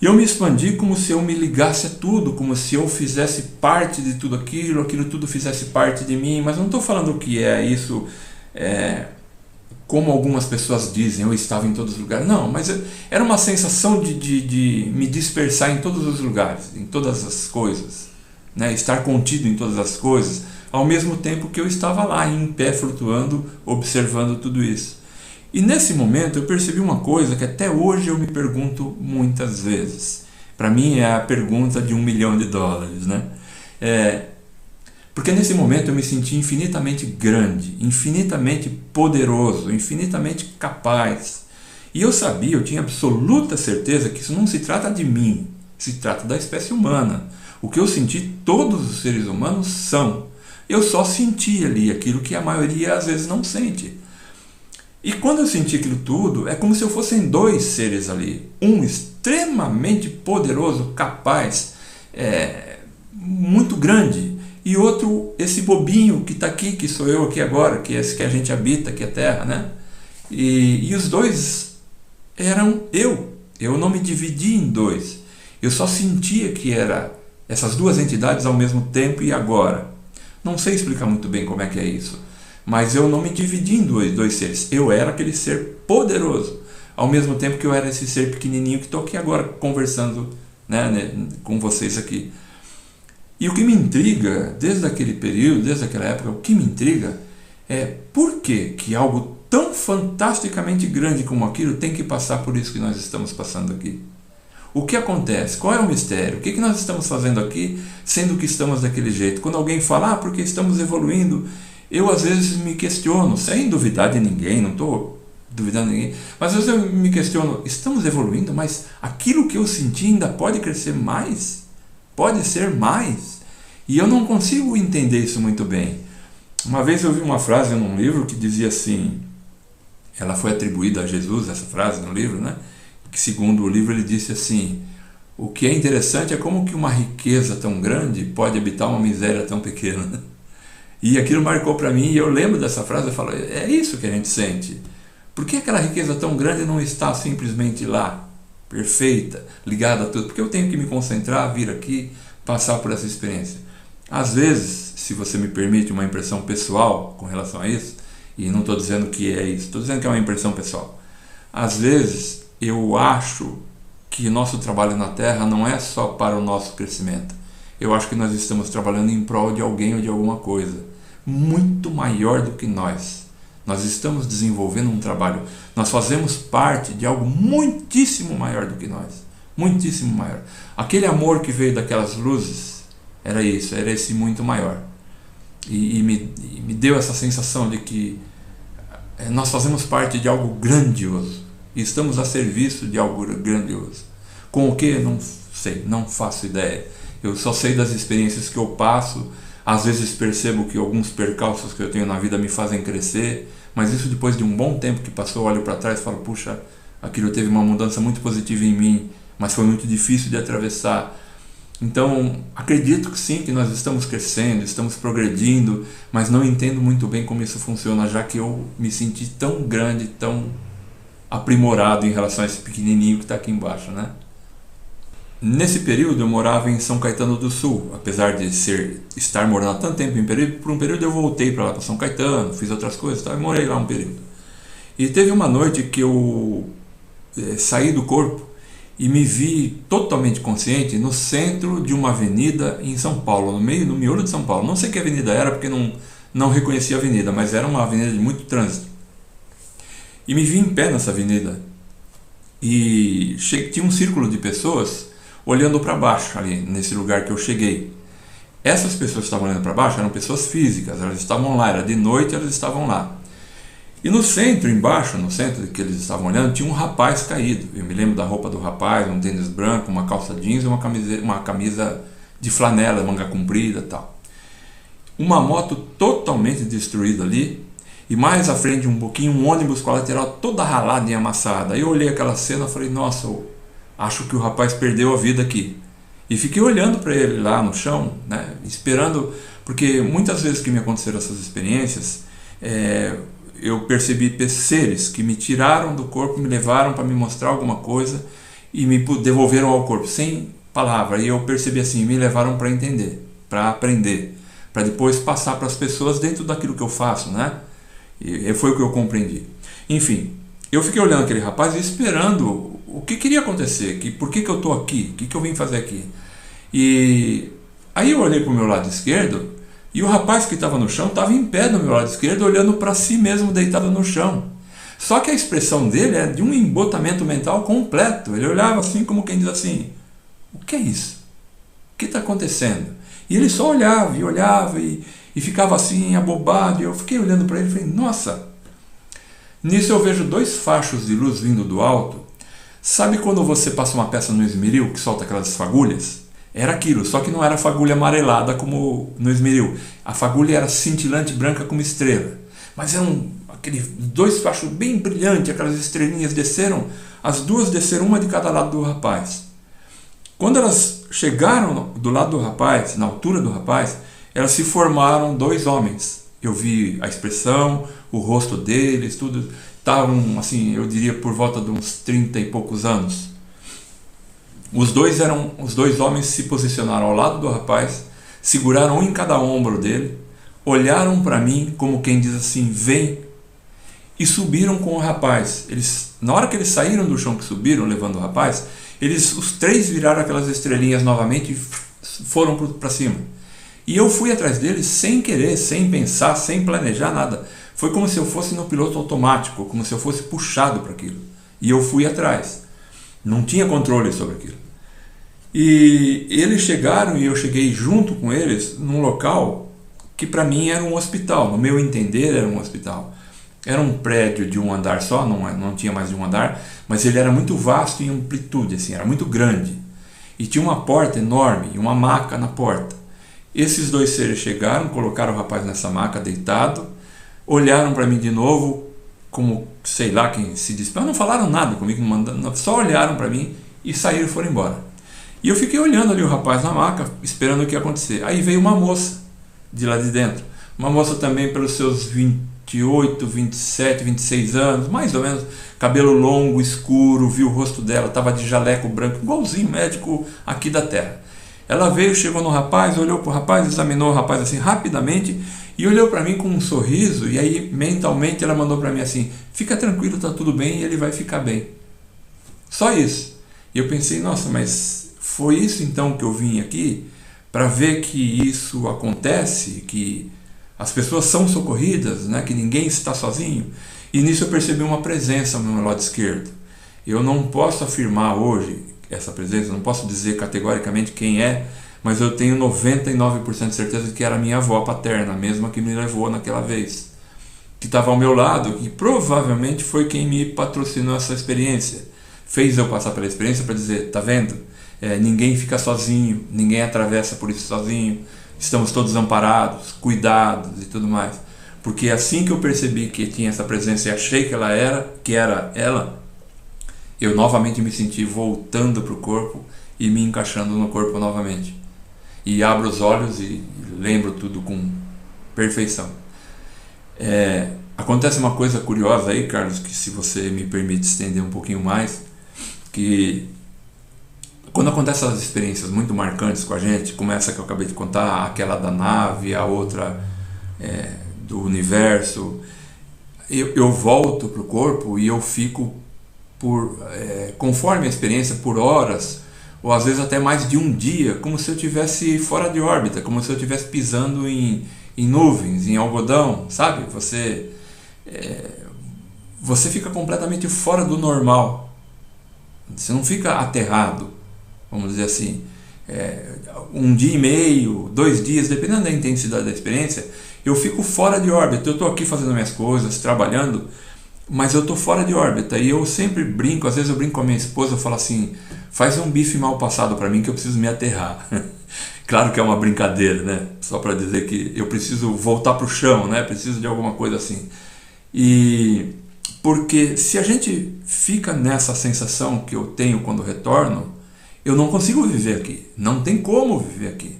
E eu me expandi como se eu me ligasse a tudo, como se eu fizesse parte de tudo aquilo, aquilo tudo fizesse parte de mim. Mas não estou falando que é isso, como algumas pessoas dizem, eu estava em todos os lugares. Não, mas era uma sensação de me dispersar em todos os lugares, em todas as coisas, né? Estar contido em todas as coisas, ao mesmo tempo que eu estava lá, em pé, flutuando, observando tudo isso. E nesse momento eu percebi uma coisa que até hoje eu me pergunto muitas vezes. Para mim é a pergunta de $1 milhão, né? Porque nesse momento eu me senti infinitamente grande, infinitamente poderoso, infinitamente capaz. E eu sabia, eu tinha absoluta certeza que isso não se trata de mim, se trata da espécie humana. O que eu senti, todos os seres humanos são. Eu só senti ali aquilo que a maioria às vezes não sente. E quando eu senti aquilo tudo, é como se eu fossem dois seres ali. Um extremamente poderoso, capaz, muito grande. E outro, esse bobinho que está aqui, que sou eu aqui agora, que é esse que a gente habita, que é a Terra, né? E os dois eram eu. Eu não me dividi em dois. Eu só sentia que era essas duas entidades ao mesmo tempo e agora. Não sei explicar muito bem como é que é isso. Mas eu não me dividi em dois seres. Eu era aquele ser poderoso, ao mesmo tempo que eu era esse ser pequenininho que estou aqui agora conversando, né, com vocês aqui. E o que me intriga, desde aquele período, desde aquela época, o que me intriga é por que algo tão fantasticamente grande como aquilo tem que passar por isso que nós estamos passando aqui. O que acontece? Qual é o mistério? O que nós estamos fazendo aqui, sendo que estamos daquele jeito? Quando alguém fala, porque estamos evoluindo, eu às vezes me questiono, sem duvidar de ninguém, não estou duvidando de ninguém, mas às vezes eu me questiono, estamos evoluindo, mas aquilo que eu senti ainda pode crescer mais? Pode ser mais? E eu não consigo entender isso muito bem. Uma vez eu vi uma frase num livro que dizia assim, ela foi atribuída a Jesus, essa frase no livro, né? Que segundo o livro ele disse assim, o que é interessante é como que uma riqueza tão grande pode habitar uma miséria tão pequena. E aquilo marcou para mim, e eu lembro dessa frase, eu falo, é isso que a gente sente. Por que aquela riqueza tão grande não está simplesmente lá, perfeita, ligada a tudo? Porque eu tenho que me concentrar, vir aqui, passar por essa experiência. Às vezes, se você me permite uma impressão pessoal com relação a isso, e não estou dizendo que é isso, estou dizendo que é uma impressão pessoal. Às vezes, eu acho que nosso trabalho na Terra não é só para o nosso crescimento. Eu acho que nós estamos trabalhando em prol de alguém ou de alguma coisa muito maior do que nós. Nós estamos desenvolvendo um trabalho. Nós fazemos parte de algo muitíssimo maior do que nós. Muitíssimo maior. Aquele amor que veio daquelas luzes, era isso, era esse muito maior. E me deu essa sensação de que nós fazemos parte de algo grandioso. E estamos a serviço de algo grandioso. Com o que? Não sei, não faço ideia. Eu só sei das experiências que eu passo. Às vezes percebo que alguns percalços que eu tenho na vida me fazem crescer, mas isso depois de um bom tempo que passou, eu olho para trás e falo, puxa, aquilo teve uma mudança muito positiva em mim, mas foi muito difícil de atravessar. Então, acredito que sim, que nós estamos crescendo, estamos progredindo, mas não entendo muito bem como isso funciona, já que eu me senti tão grande, tão aprimorado em relação a esse pequenininho que está aqui embaixo, né? Nesse período eu morava em São Caetano do Sul, apesar de estar morando há tanto tempo em período, por um período eu voltei para lá, para São Caetano, fiz outras coisas, e morei lá um período. E teve uma noite que eu saí do corpo e me vi totalmente consciente no centro de uma avenida em São Paulo, no miolo de São Paulo. Não sei que avenida era porque não reconheci a avenida, mas era uma avenida de muito trânsito. E me vi em pé nessa avenida e tinha um círculo de pessoas olhando para baixo ali, nesse lugar que eu cheguei. Essas pessoas que estavam olhando para baixo eram pessoas físicas, elas estavam lá, era de noite, elas estavam lá. E no centro, embaixo, no centro que eles estavam olhando, tinha um rapaz caído. Eu me lembro da roupa do rapaz, um tênis branco, uma calça jeans e uma camisa de flanela, manga comprida e tal. Uma moto totalmente destruída ali, e mais à frente um pouquinho, um ônibus com a lateral toda ralada e amassada. Aí eu olhei aquela cena e falei, nossa, acho que o rapaz perdeu a vida aqui. E fiquei olhando para ele lá no chão, né, esperando, porque muitas vezes que me aconteceram essas experiências, eu percebi seres que me tiraram do corpo, me levaram para me mostrar alguma coisa e me devolveram ao corpo, sem palavra. E eu percebi assim, me levaram para entender, para aprender, para depois passar para as pessoas dentro daquilo que eu faço, né? E foi o que eu compreendi. Enfim, eu fiquei olhando aquele rapaz e esperando o que queria acontecer, por que eu estou aqui, o que eu vim fazer aqui. E aí eu olhei para o meu lado esquerdo e o rapaz que estava no chão estava em pé do meu lado esquerdo, olhando para si mesmo deitado no chão. Só que a expressão dele é de um embotamento mental completo. Ele olhava assim como quem diz assim, o que é isso? O que está acontecendo? E ele só olhava e ficava assim, abobado. E eu fiquei olhando para ele e falei, nossa. Nisso eu vejo 2 fachos de luz vindo do alto. Sabe quando você passa uma peça no esmeril que solta aquelas fagulhas? Era aquilo, só que não era fagulha amarelada como no esmeril. A fagulha era cintilante branca como estrela. Mas eram aqueles 2 fachos bem brilhantes, aquelas estrelinhas desceram. As 2 desceram, uma de cada lado do rapaz. Quando elas chegaram do lado do rapaz, na altura do rapaz, elas se formaram 2 homens. Eu vi a expressão, o rosto deles, tudo. Estavam, assim, eu diria por volta de uns 30 e poucos anos. Os 2 homens se posicionaram ao lado do rapaz, seguraram um em cada ombro dele, olharam para mim como quem diz assim, vem, e subiram com o rapaz. Na hora que eles saíram do chão, que subiram levando o rapaz, os 3 viraram aquelas estrelinhas novamente e foram para cima. E eu fui atrás deles sem querer, sem pensar, sem planejar nada. Foi como se eu fosse no piloto automático, como se eu fosse puxado para aquilo. E eu fui atrás. Não tinha controle sobre aquilo. E eles chegaram e eu cheguei junto com eles num local que para mim era um hospital. No meu entender era um hospital. Era um prédio de um andar só, não tinha mais de um andar, mas ele era muito vasto em amplitude, assim, era muito grande. E tinha uma porta enorme e uma maca na porta. Esses 2 seres chegaram, colocaram o rapaz nessa maca deitado, olharam para mim de novo, como sei lá quem se disse, mas não falaram nada comigo, só olharam para mim e saíram e foram embora. E eu fiquei olhando ali o rapaz na maca, esperando o que ia acontecer. Aí veio uma moça de lá de dentro, uma moça também pelos seus 28, 27, 26 anos, mais ou menos, cabelo longo, escuro, vi o rosto dela, estava de jaleco branco, igualzinho médico aqui da terra. Ela veio, chegou no rapaz, olhou para o rapaz, examinou o rapaz assim rapidamente e olhou para mim com um sorriso, e aí mentalmente ela mandou para mim assim, fica tranquilo, está tudo bem e ele vai ficar bem. Só isso. E eu pensei, nossa, mas foi isso então que eu vim aqui para ver que isso acontece, que as pessoas são socorridas, né, que ninguém está sozinho. E nisso eu percebi uma presença no meu lado esquerdo. Eu não posso afirmar hoje essa presença, não posso dizer categoricamente quem é, mas eu tenho 99% de certeza de que era minha avó paterna, a mesma que me levou naquela vez, que estava ao meu lado, e provavelmente foi quem me patrocinou essa experiência, fez eu passar pela experiência para dizer, tá vendo? Ninguém fica sozinho, ninguém atravessa por isso sozinho, estamos todos amparados, cuidados e tudo mais. Porque assim que eu percebi que tinha essa presença e achei que era ela, eu novamente me senti voltando para o corpo e me encaixando no corpo novamente. E abro os olhos e lembro tudo com perfeição. Acontece uma coisa curiosa aí, Carlos, que se você me permite estender um pouquinho mais, que quando acontecem essas experiências muito marcantes com a gente, como essa que eu acabei de contar, aquela da nave, a outra do universo, eu volto para o corpo e eu fico, conforme a experiência, por horas, ou às vezes até mais de um dia, como se eu estivesse fora de órbita, como se eu estivesse pisando em nuvens, em algodão, sabe? Você fica completamente fora do normal. Você não fica aterrado, vamos dizer assim. Um dia e meio, 2 dias, dependendo da intensidade da experiência, eu fico fora de órbita. Eu estou aqui fazendo minhas coisas, trabalhando, mas eu estou fora de órbita. E eu sempre brinco, às vezes eu brinco com a minha esposa, eu falo assim, faz um bife mal passado para mim que eu preciso me aterrar. Claro que é uma brincadeira, né? Só para dizer que eu preciso voltar para o chão, né? Preciso de alguma coisa assim. E porque se a gente fica nessa sensação que eu tenho quando retorno, eu não consigo viver aqui, não tem como viver aqui.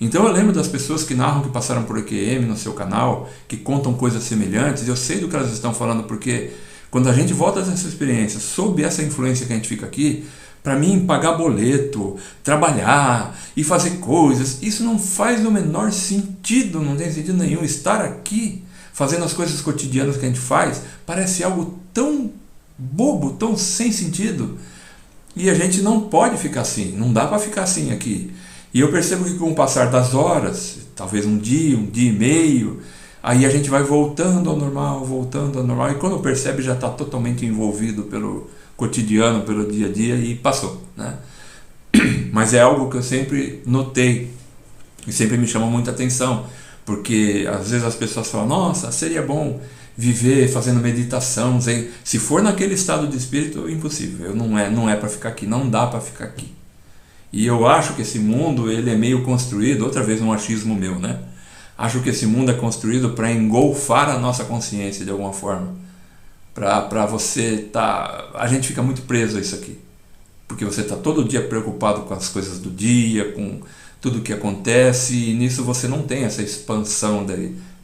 Então eu lembro das pessoas que narram que passaram por EQM no seu canal, que contam coisas semelhantes, eu sei do que elas estão falando, porque quando a gente volta dessa experiência, sob essa influência que a gente fica aqui, para mim pagar boleto, trabalhar e fazer coisas, isso não faz o menor sentido, não tem sentido nenhum. Estar aqui, fazendo as coisas cotidianas que a gente faz, parece algo tão bobo, tão sem sentido. E a gente não pode ficar assim, não dá para ficar assim aqui. E eu percebo que com o passar das horas, talvez um dia e meio, aí a gente vai voltando ao normal, e quando percebe já está totalmente envolvido pelo cotidiano, pelo dia a dia, e passou, né? Mas é algo que eu sempre notei e sempre me chama muita atenção, porque às vezes as pessoas falam, nossa, seria bom viver fazendo meditação, se for naquele estado de espírito, impossível, não é para ficar aqui, não dá para ficar aqui. E eu acho que esse mundo ele é meio construído, outra vez um achismo meu, né? Acho que esse mundo é construído para engolfar a nossa consciência de alguma forma. Para você a gente fica muito preso a isso aqui. Porque você está todo dia preocupado com as coisas do dia, com tudo que acontece, e nisso você não tem essa expansão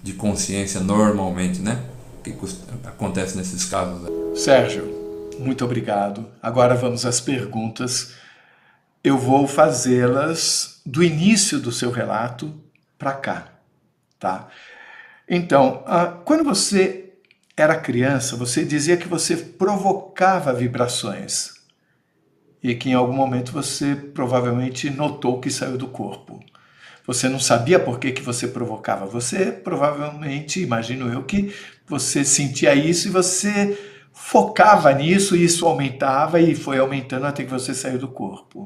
de consciência normalmente, né? Que acontece nesses casos. Sérgio, muito obrigado. Agora vamos às perguntas. Eu vou fazê-las do início do seu relato para cá, tá? Então, quando você era criança, você dizia que você provocava vibrações e que em algum momento você provavelmente notou que saiu do corpo. Você não sabia por que você provocava. Você provavelmente, imagino eu, que você sentia isso e você focava nisso e isso aumentava e foi aumentando até que você saiu do corpo.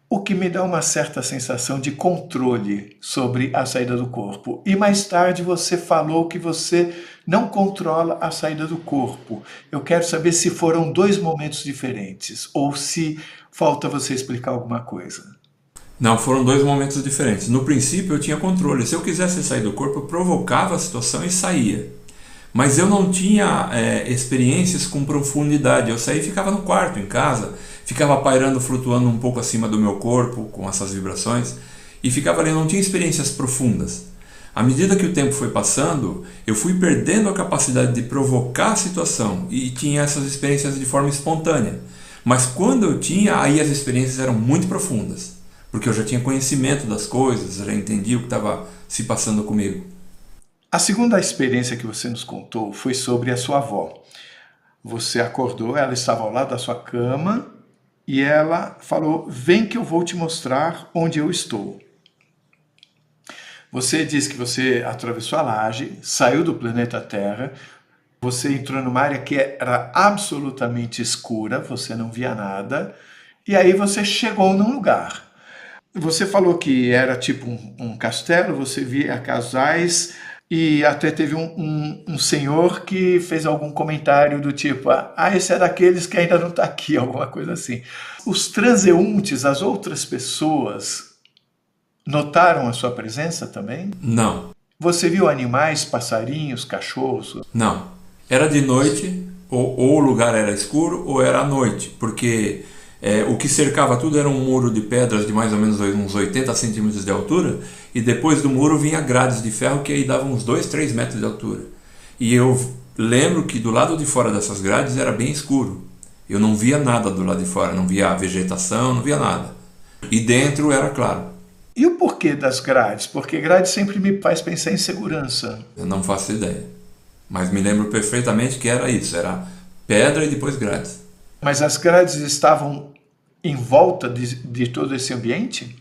O que me dá uma certa sensação de controle sobre a saída do corpo. E mais tarde você falou que você não controla a saída do corpo. Eu quero saber se foram dois momentos diferentes ou se falta você explicar alguma coisa. Não, foram dois momentos diferentes. No princípio eu tinha controle. Se eu quisesse sair do corpo, eu provocava a situação e saía. Mas eu não tinha experiências com profundidade. Eu saía e ficava no quarto, em casa, ficava pairando, flutuando um pouco acima do meu corpo com essas vibrações e ficava ali, não tinha experiências profundas. À medida que o tempo foi passando, eu fui perdendo a capacidade de provocar a situação e tinha essas experiências de forma espontânea. Mas quando eu tinha, aí as experiências eram muito profundas, porque eu já tinha conhecimento das coisas, já entendia o que estava se passando comigo. A segunda experiência que você nos contou foi sobre a sua avó. Você acordou, ela estava ao lado da sua cama e ela falou, vem que eu vou te mostrar onde eu estou. Você disse que você atravessou a laje, saiu do planeta Terra, você entrou numa área que era absolutamente escura, você não via nada, e aí você chegou num lugar. Você falou que era tipo um castelo, você via casais, e até teve um senhor que fez algum comentário do tipo, esse é daqueles que ainda não está aqui, alguma coisa assim. Os transeuntes, as outras pessoas, notaram a sua presença também? Não. Você viu animais, passarinhos, cachorros? Não. Era de noite, ou o lugar era escuro, ou era à noite, porque o que cercava tudo era um muro de pedras de mais ou menos uns 80 centímetros de altura, e depois do muro vinha grades de ferro que aí davam uns 2, 3 metros de altura. E eu lembro que do lado de fora dessas grades era bem escuro. Eu não via nada do lado de fora, não via vegetação, não via nada. E dentro era claro. E o porquê das grades? Porque grades sempre me faz pensar em segurança. Eu não faço ideia. Mas me lembro perfeitamente que era isso, era pedra e depois grades. Mas as grades estavam em volta de todo esse ambiente?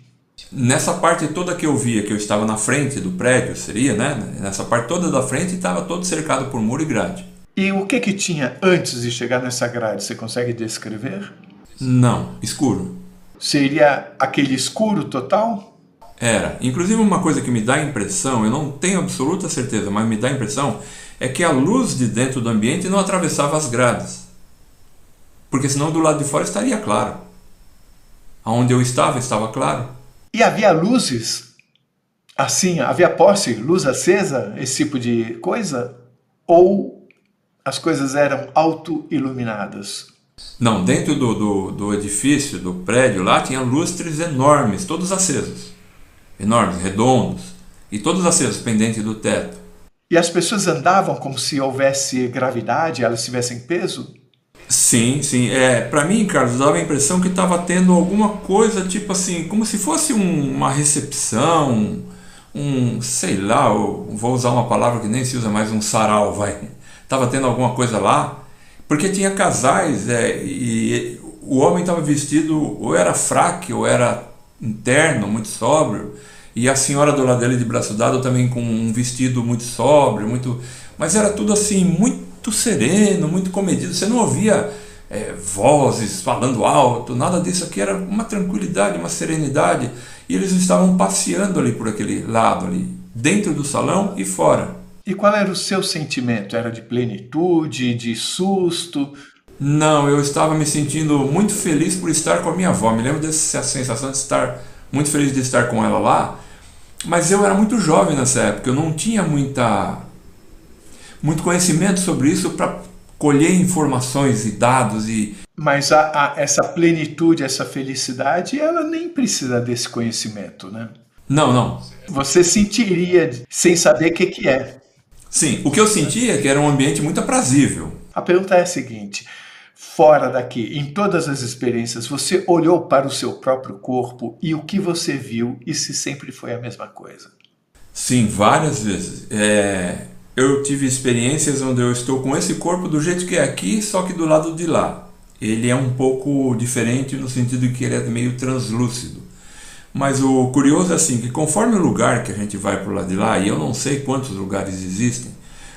Nessa parte toda que eu via, que eu estava na frente do prédio, seria, né? Nessa parte toda da frente estava todo cercado por muro e grade. E o que tinha antes de chegar nessa grade? Você consegue descrever? Não, escuro. Seria aquele escuro total? Era. Inclusive uma coisa que me dá a impressão, eu não tenho absoluta certeza, mas me dá a impressão, é que a luz de dentro do ambiente não atravessava as grades. Porque senão do lado de fora estaria claro. Aonde eu estava claro. E havia luzes? Assim, havia poste, luz acesa, esse tipo de coisa? Ou as coisas eram auto-iluminadas? Não, dentro do edifício, do prédio lá, tinha lustres enormes, todos acesos. Enormes, redondos. E todos acesos, pendentes do teto. E as pessoas andavam como se houvesse gravidade, elas tivessem peso? Sim, sim. Para mim, Carlos, dava a impressão que estava tendo alguma coisa, tipo assim, como se fosse uma recepção, sei lá, eu vou usar uma palavra que nem se usa mais, um sarau, vai. Estava tendo alguma coisa lá, porque tinha casais, e o homem estava vestido, ou era fraque, ou era interno, muito sóbrio, e a senhora do lado dele de braço dado também com um vestido muito sóbrio, mas era tudo assim, muito sereno, muito comedido. Você não ouvia vozes falando alto, nada disso. Aqui era uma tranquilidade, uma serenidade, e eles estavam passeando ali por aquele lado ali, dentro do salão e fora. E qual era o seu sentimento? Era de plenitude, de susto? Não, eu estava me sentindo muito feliz por estar com a minha avó. Me lembro dessa sensação de estar muito feliz de estar com ela lá, mas eu era muito jovem nessa época, eu não tinha muito conhecimento sobre isso para colher informações e dados. Mas essa plenitude, essa felicidade, ela nem precisa desse conhecimento, né? Não, não. Você sentiria sem saber o que é. Sim, o que eu sentia é que era um ambiente muito aprazível. A pergunta é a seguinte: fora daqui, em todas as experiências, você olhou para o seu próprio corpo e o que você viu, e se sempre foi a mesma coisa? Sim, várias vezes. Eu tive experiências onde eu estou com esse corpo do jeito que é aqui, só que do lado de lá. Ele é um pouco diferente no sentido de que ele é meio translúcido. Mas o curioso é assim, que conforme o lugar que a gente vai para o lado de lá, e eu não sei quantos lugares existem,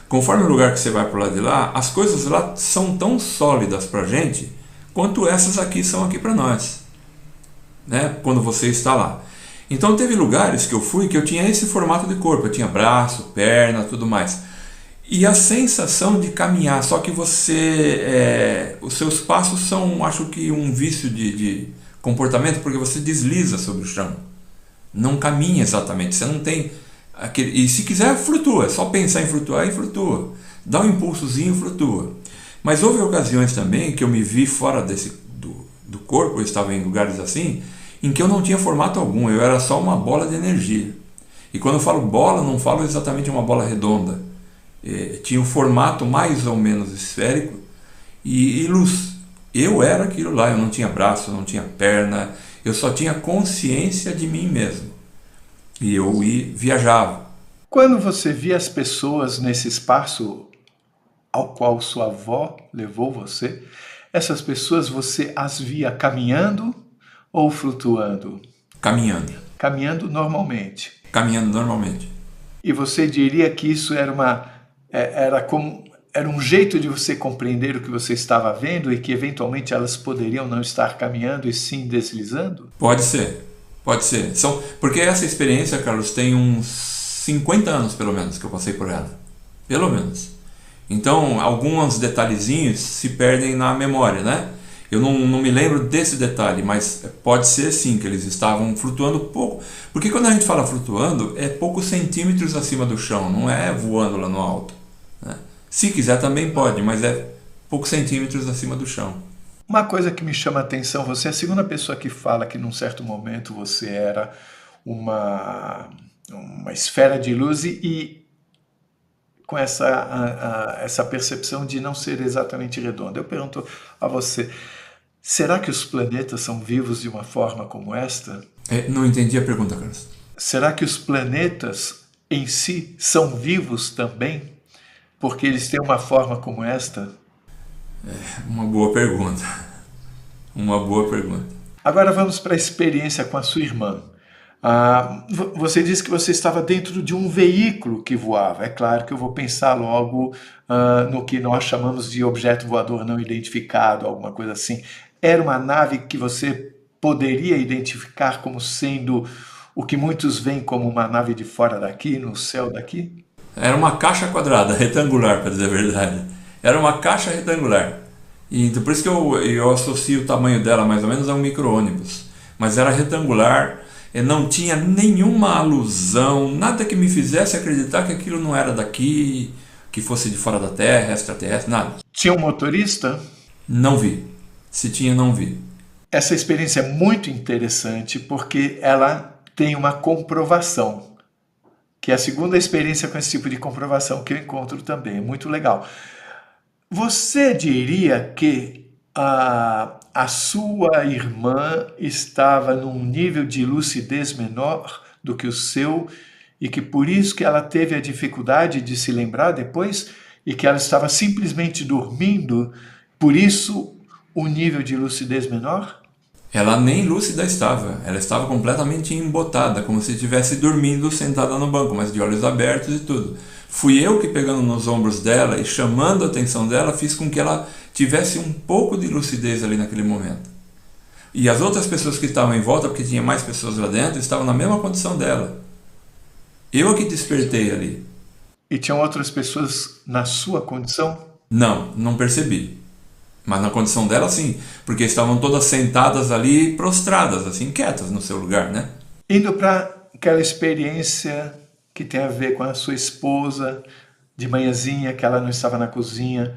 conforme o lugar que você vai para o lado de lá, as coisas lá são tão sólidas para a gente, quanto essas aqui são aqui para nós, né? Quando você está lá. Então teve lugares que eu fui que eu tinha esse formato de corpo, eu tinha braço, perna, tudo mais. E a sensação de caminhar, só que os seus passos são, acho que um vício de comportamento, porque você desliza sobre o chão. Não caminha exatamente, você não tem aquele... E se quiser, flutua, é só pensar em flutuar e flutua. Dá um impulsozinho, flutua. Mas houve ocasiões também que eu me vi fora do corpo, eu estava em lugares assim, em que eu não tinha formato algum, eu era só uma bola de energia. E quando eu falo bola, não falo exatamente uma bola redonda. Tinha um formato mais ou menos esférico e luz. Eu era aquilo lá, eu não tinha braço, não tinha perna, eu só tinha consciência de mim mesmo. E eu viajava. Quando você via as pessoas nesse espaço ao qual sua avó levou você, essas pessoas você as via caminhando ou flutuando? Caminhando. Caminhando normalmente. Caminhando normalmente. E você diria que isso era um jeito de você compreender o que você estava vendo e que eventualmente elas poderiam não estar caminhando e sim deslizando? Pode ser, pode ser. Porque essa experiência, Carlos, tem uns 50 anos pelo menos que eu passei por ela. Pelo menos. Então, alguns detalhezinhos se perdem na memória, né? Eu não me lembro desse detalhe, mas pode ser sim que eles estavam flutuando pouco. Porque quando a gente fala flutuando, é poucos centímetros acima do chão, não é voando lá no alto, né? Se quiser também pode, mas é poucos centímetros acima do chão. Uma coisa que me chama a atenção, você é a segunda pessoa que fala que num certo momento você era uma esfera de luz e com essa percepção de não ser exatamente redonda. Eu pergunto a você, será que os planetas são vivos de uma forma como esta? Não entendi a pergunta, Carlos. Será que os planetas em si são vivos também? Porque eles têm uma forma como esta? Uma boa pergunta. Uma boa pergunta. Agora vamos para a experiência com a sua irmã. Você disse que você estava dentro de um veículo que voava. É claro que eu vou pensar logo no que nós chamamos de objeto voador não identificado, alguma coisa assim. Era uma nave que você poderia identificar como sendo o que muitos veem como uma nave de fora daqui, no céu daqui? Era uma caixa quadrada, retangular, para dizer a verdade. Era uma caixa retangular. E então, por isso que eu associo o tamanho dela mais ou menos a um micro-ônibus. Mas era retangular, não tinha nenhuma alusão, nada que me fizesse acreditar que aquilo não era daqui, que fosse de fora da Terra, extraterrestre, nada. Tinha um motorista? Não vi. Se tinha, não vi. Essa experiência é muito interessante porque ela tem uma comprovação, que é a segunda experiência com esse tipo de comprovação que eu encontro também. É muito legal. Você diria que a sua irmã estava num nível de lucidez menor do que o seu e que por isso que ela teve a dificuldade de se lembrar depois e que ela estava simplesmente dormindo, por isso o nível de lucidez menor? Ela nem lúcida estava, ela estava completamente embotada, como se estivesse dormindo sentada no banco, mas de olhos abertos e tudo. Fui eu que, pegando nos ombros dela e chamando a atenção dela, fiz com que ela tivesse um pouco de lucidez ali naquele momento. E as outras pessoas que estavam em volta, porque tinha mais pessoas lá dentro, estavam na mesma condição dela. Eu é que despertei ali. E tinham outras pessoas na sua condição? Não percebi. Mas na condição dela, sim, porque estavam todas sentadas ali, prostradas, assim, quietas no seu lugar, né? Indo para aquela experiência que tem a ver com a sua esposa, de manhãzinha, que ela não estava na cozinha,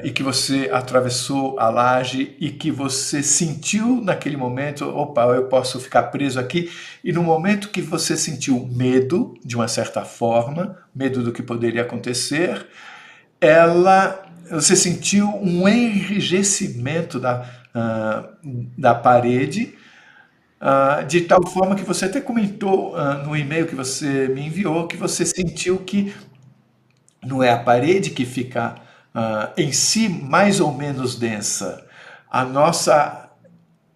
e que você atravessou a laje e que você sentiu naquele momento, opa, eu posso ficar preso aqui, e no momento que você sentiu medo, de uma certa forma, medo do que poderia acontecer, você sentiu um enrijecimento da parede, de tal forma que você até comentou no e-mail que você me enviou, que você sentiu que não é a parede que fica em si mais ou menos densa.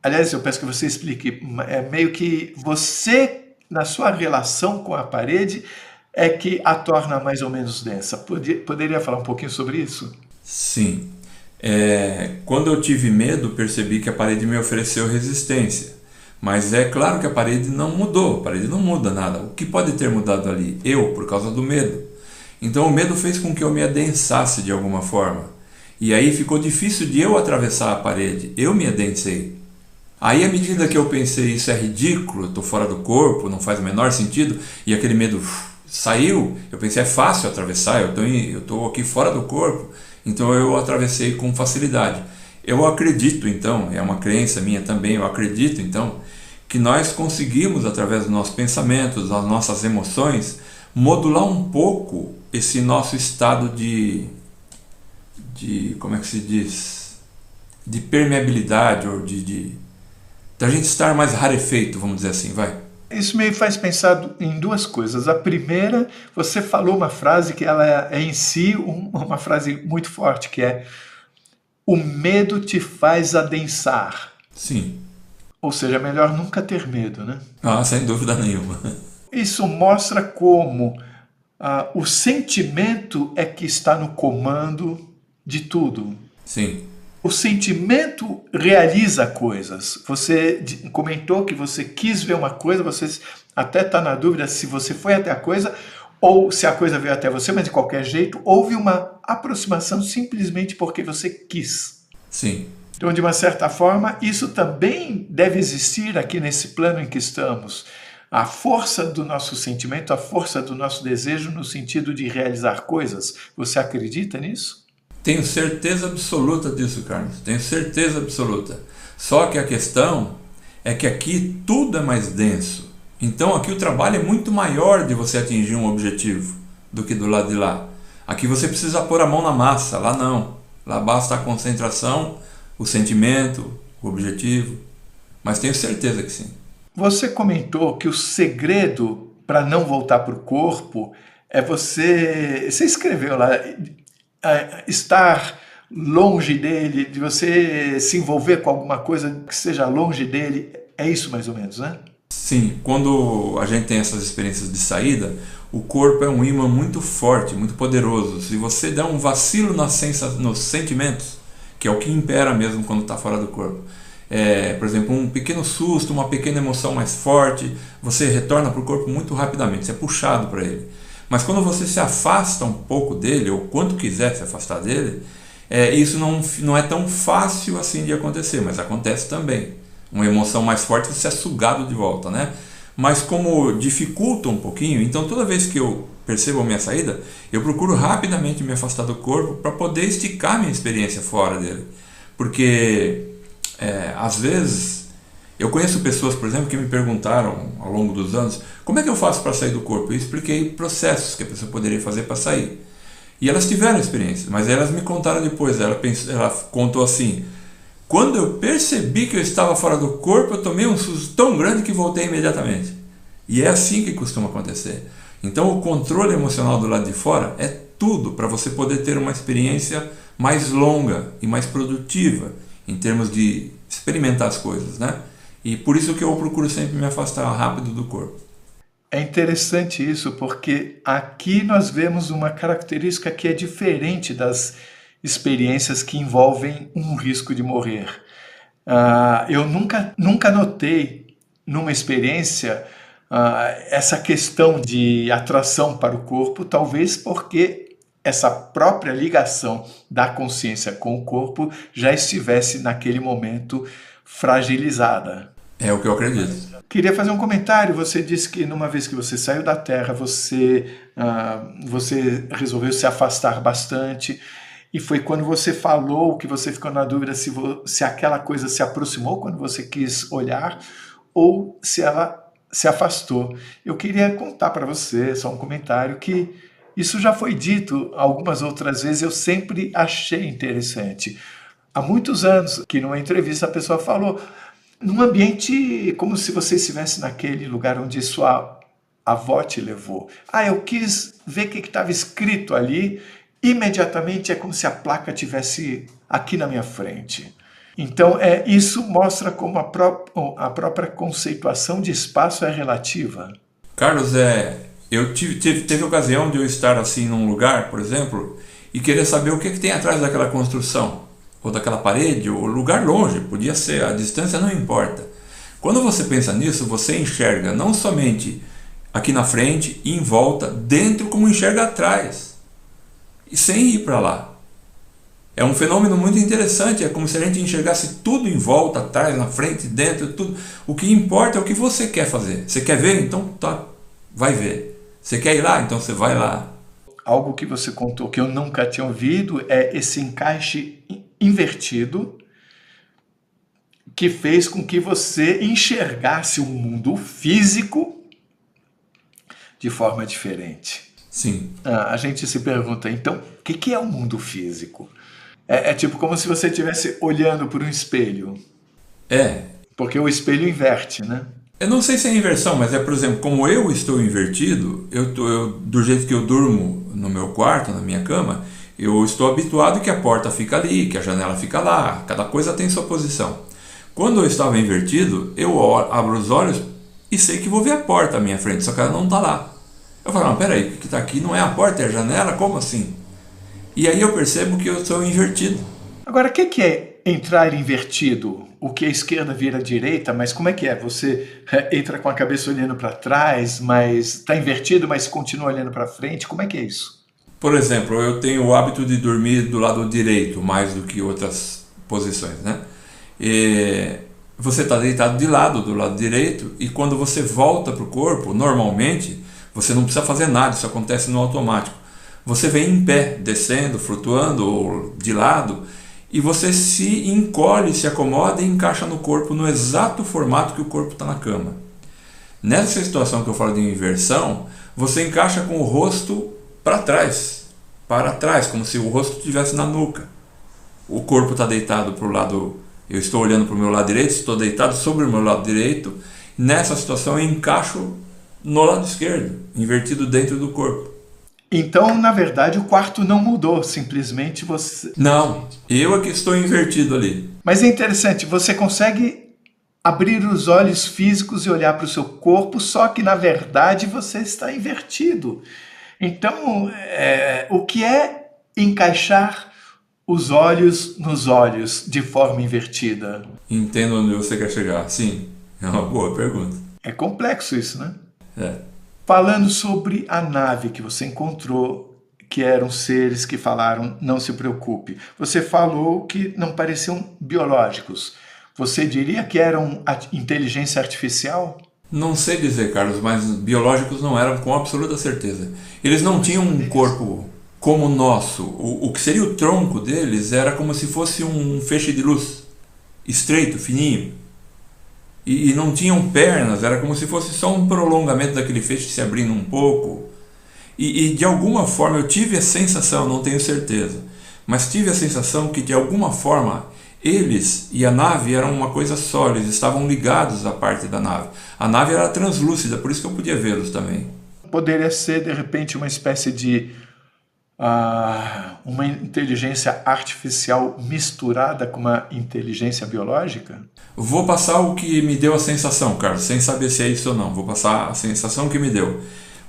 Aliás, eu peço que você explique, é meio que você, na sua relação com a parede, é que a torna mais ou menos densa. Poderia falar um pouquinho sobre isso? Sim. Quando eu tive medo, percebi que a parede me ofereceu resistência. Mas é claro que a parede não mudou, a parede não muda nada. O que pode ter mudado ali? Eu, por causa do medo. Então o medo fez com que eu me adensasse de alguma forma. E aí ficou difícil de eu atravessar a parede, eu me adensei. Aí à medida que eu pensei, isso é ridículo, eu estou fora do corpo, não faz o menor sentido, e aquele medo saiu, eu pensei, é fácil atravessar, eu estou aqui fora do corpo, então eu atravessei com facilidade. Eu acredito então, é uma crença minha também, eu acredito então, que nós conseguimos, através dos nossos pensamentos, das nossas emoções, modular um pouco esse nosso estado de como é que se diz? De permeabilidade, ou da gente estar mais rarefeito, vamos dizer assim, vai. Isso me faz pensar em duas coisas. A primeira, você falou uma frase que ela é em si uma frase muito forte, que é: o medo te faz adensar. Sim. Ou seja, é melhor nunca ter medo, né? Sem dúvida nenhuma. Isso mostra como o sentimento é que está no comando de tudo. Sim. O sentimento realiza coisas. Você comentou que você quis ver uma coisa, você até está na dúvida se você foi até a coisa ou se a coisa veio até você, mas de qualquer jeito houve uma aproximação simplesmente porque você quis. Sim. Então, de uma certa forma, isso também deve existir aqui nesse plano em que estamos. A força do nosso sentimento, a força do nosso desejo no sentido de realizar coisas. Você acredita nisso? Tenho certeza absoluta disso, Carlos. Tenho certeza absoluta. Só que a questão é que aqui tudo é mais denso. Então aqui o trabalho é muito maior de você atingir um objetivo do que do lado de lá. Aqui você precisa pôr a mão na massa, lá não. Lá basta a concentração, o sentimento, o objetivo. Mas tenho certeza que sim. Você comentou que o segredo para não voltar para o corpo é você escreveu lá, estar longe dele, de você se envolver com alguma coisa que seja longe dele. É isso mais ou menos, né? Sim, quando a gente tem essas experiências de saída, o corpo é um ímã muito forte, muito poderoso. Se você der um vacilo nos sentimentos, que é o que impera mesmo quando está fora do corpo, por exemplo, um pequeno susto, uma pequena emoção mais forte, você retorna para o corpo muito rapidamente, você é puxado para ele. Mas quando você se afasta um pouco dele, ou quanto quiser se afastar dele, isso não é tão fácil assim de acontecer, mas acontece também. Uma emoção mais forte, você é sugado de volta, né? Mas como dificulta um pouquinho, então toda vez que eu percebo a minha saída, eu procuro rapidamente me afastar do corpo para poder esticar minha experiência fora dele. Porque, às vezes, eu conheço pessoas, por exemplo, que me perguntaram ao longo dos anos, como é que eu faço para sair do corpo? Eu expliquei processos que a pessoa poderia fazer para sair. E elas tiveram experiência, mas elas me contaram depois. Ela contou assim: quando eu percebi que eu estava fora do corpo, eu tomei um susto tão grande que voltei imediatamente. E é assim que costuma acontecer. Então o controle emocional do lado de fora é tudo para você poder ter uma experiência mais longa e mais produtiva em termos de experimentar as coisas, né? E por isso que eu procuro sempre me afastar rápido do corpo. É interessante isso, porque aqui nós vemos uma característica que é diferente das experiências que envolvem um risco de morrer. Eu nunca notei numa experiência essa questão de atração para o corpo, talvez porque essa própria ligação da consciência com o corpo já estivesse naquele momento fragilizada. É o que eu acredito. Queria fazer um comentário. Você disse que numa vez que você saiu da Terra, você resolveu se afastar bastante. E foi quando você falou que você ficou na dúvida se aquela coisa se aproximou quando você quis olhar ou se ela se afastou. Eu queria contar para você, só um comentário, que isso já foi dito algumas outras vezes, eu sempre achei interessante. Há muitos anos que numa entrevista a pessoa falou, num ambiente como se você estivesse naquele lugar onde sua avó te levou. Eu quis ver o que estava escrito ali, imediatamente é como se a placa tivesse aqui na minha frente. Então, isso mostra como a própria conceituação de espaço é relativa. Carlos, teve ocasião de eu estar assim num lugar, por exemplo, e querer saber o que tem atrás daquela construção, ou daquela parede, ou lugar longe, podia ser, a distância não importa. Quando você pensa nisso, você enxerga não somente aqui na frente e em volta, dentro como enxerga atrás, e sem ir para lá. É um fenômeno muito interessante, é como se a gente enxergasse tudo em volta, atrás, na frente, dentro, tudo. O que importa é o que você quer fazer. Você quer ver? Então tá, vai ver. Você quer ir lá? Então você vai lá. Algo que você contou que eu nunca tinha ouvido é esse encaixe invertido que fez com que você enxergasse o mundo físico de forma diferente. Sim. A gente se pergunta, então, o que é o mundo físico? É tipo como se você estivesse olhando por um espelho. Porque o espelho inverte, né? Eu não sei se é inversão, mas por exemplo, como eu estou invertido, do jeito que eu durmo no meu quarto, na minha cama, eu estou habituado que a porta fica ali, que a janela fica lá, cada coisa tem sua posição. Quando eu estava invertido, eu abro os olhos e sei que vou ver a porta à minha frente, só que ela não está lá. Eu falo, não, peraí, o que está aqui não é a porta, é a janela? Como assim? E aí eu percebo que eu sou invertido. Agora, o que é entrar invertido? O que a esquerda vira a direita, mas como é que é? Você entra com a cabeça olhando para trás, mas está invertido, mas continua olhando para frente? Como é que é isso? Por exemplo, eu tenho o hábito de dormir do lado direito, mais do que outras posições, né? E você está deitado de lado, do lado direito, e quando você volta para o corpo, normalmente, você não precisa fazer nada, isso acontece no automático. Você vem em pé, descendo, flutuando, ou de lado, e você se encolhe, se acomoda e encaixa no corpo no exato formato que o corpo está na cama. Nessa situação que eu falo de inversão, você encaixa com o rosto para trás, como se o rosto estivesse na nuca. O corpo está deitado para o lado, eu estou olhando para o meu lado direito, estou deitado sobre o meu lado direito. Nessa situação eu encaixo no lado esquerdo, invertido dentro do corpo. Então, na verdade, o quarto não mudou, simplesmente você... Não, eu é que estou invertido ali. Mas é interessante, você consegue abrir os olhos físicos e olhar para o seu corpo, só que, na verdade, você está invertido. Então, o que é encaixar os olhos nos olhos de forma invertida? Entendo onde você quer chegar, sim. É uma boa pergunta. É complexo isso, né? É. Falando sobre a nave que você encontrou, que eram seres que falaram, não se preocupe. Você falou que não pareciam biológicos. Você diria que eram inteligência artificial? Não sei dizer, Carlos, mas biológicos não eram com absoluta certeza. Eles não tinham um corpo como o nosso. O que seria o tronco deles era como se fosse um feixe de luz, estreito, fininho. E não tinham pernas, era como se fosse só um prolongamento daquele feixe se abrindo um pouco. E de alguma forma eu tive a sensação, não tenho certeza, mas tive a sensação que de alguma forma eles e a nave eram uma coisa só, eles estavam ligados à parte da nave. A nave era translúcida, por isso que eu podia vê-los também. Poderia ser, de repente, uma espécie de uma inteligência artificial misturada com uma inteligência biológica? Vou passar o que me deu a sensação, Carlos, sem saber se é isso ou não. Vou passar a sensação que me deu.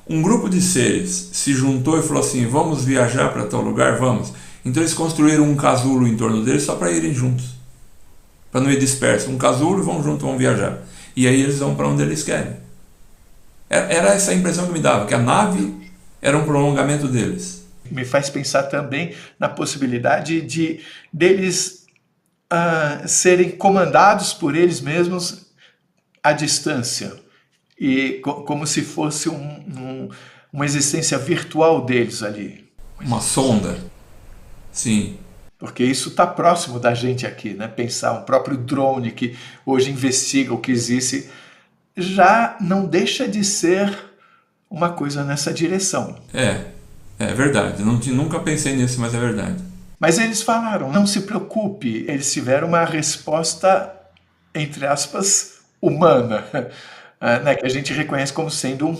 Um grupo de seres se juntou e falou assim, vamos viajar para tal lugar? Vamos. Então eles construíram um casulo em torno deles só para irem juntos. Para não ir disperso. Um casulo, vão juntos, vão viajar. E aí eles vão para onde eles querem. Era essa a impressão que me dava, que a nave era um prolongamento deles. Me faz pensar também na possibilidade deles serem comandados por eles mesmos à distância. E como se fosse uma existência virtual deles ali. Uma sonda. Sim. Porque isso está próximo da gente aqui, né? Pensar um próprio drone que hoje investiga o que existe já não deixa de ser uma coisa nessa direção. É verdade. Nunca pensei nisso, mas é verdade. Mas eles falaram, não se preocupe, eles tiveram uma resposta, entre aspas, humana, né? Que a gente reconhece como sendo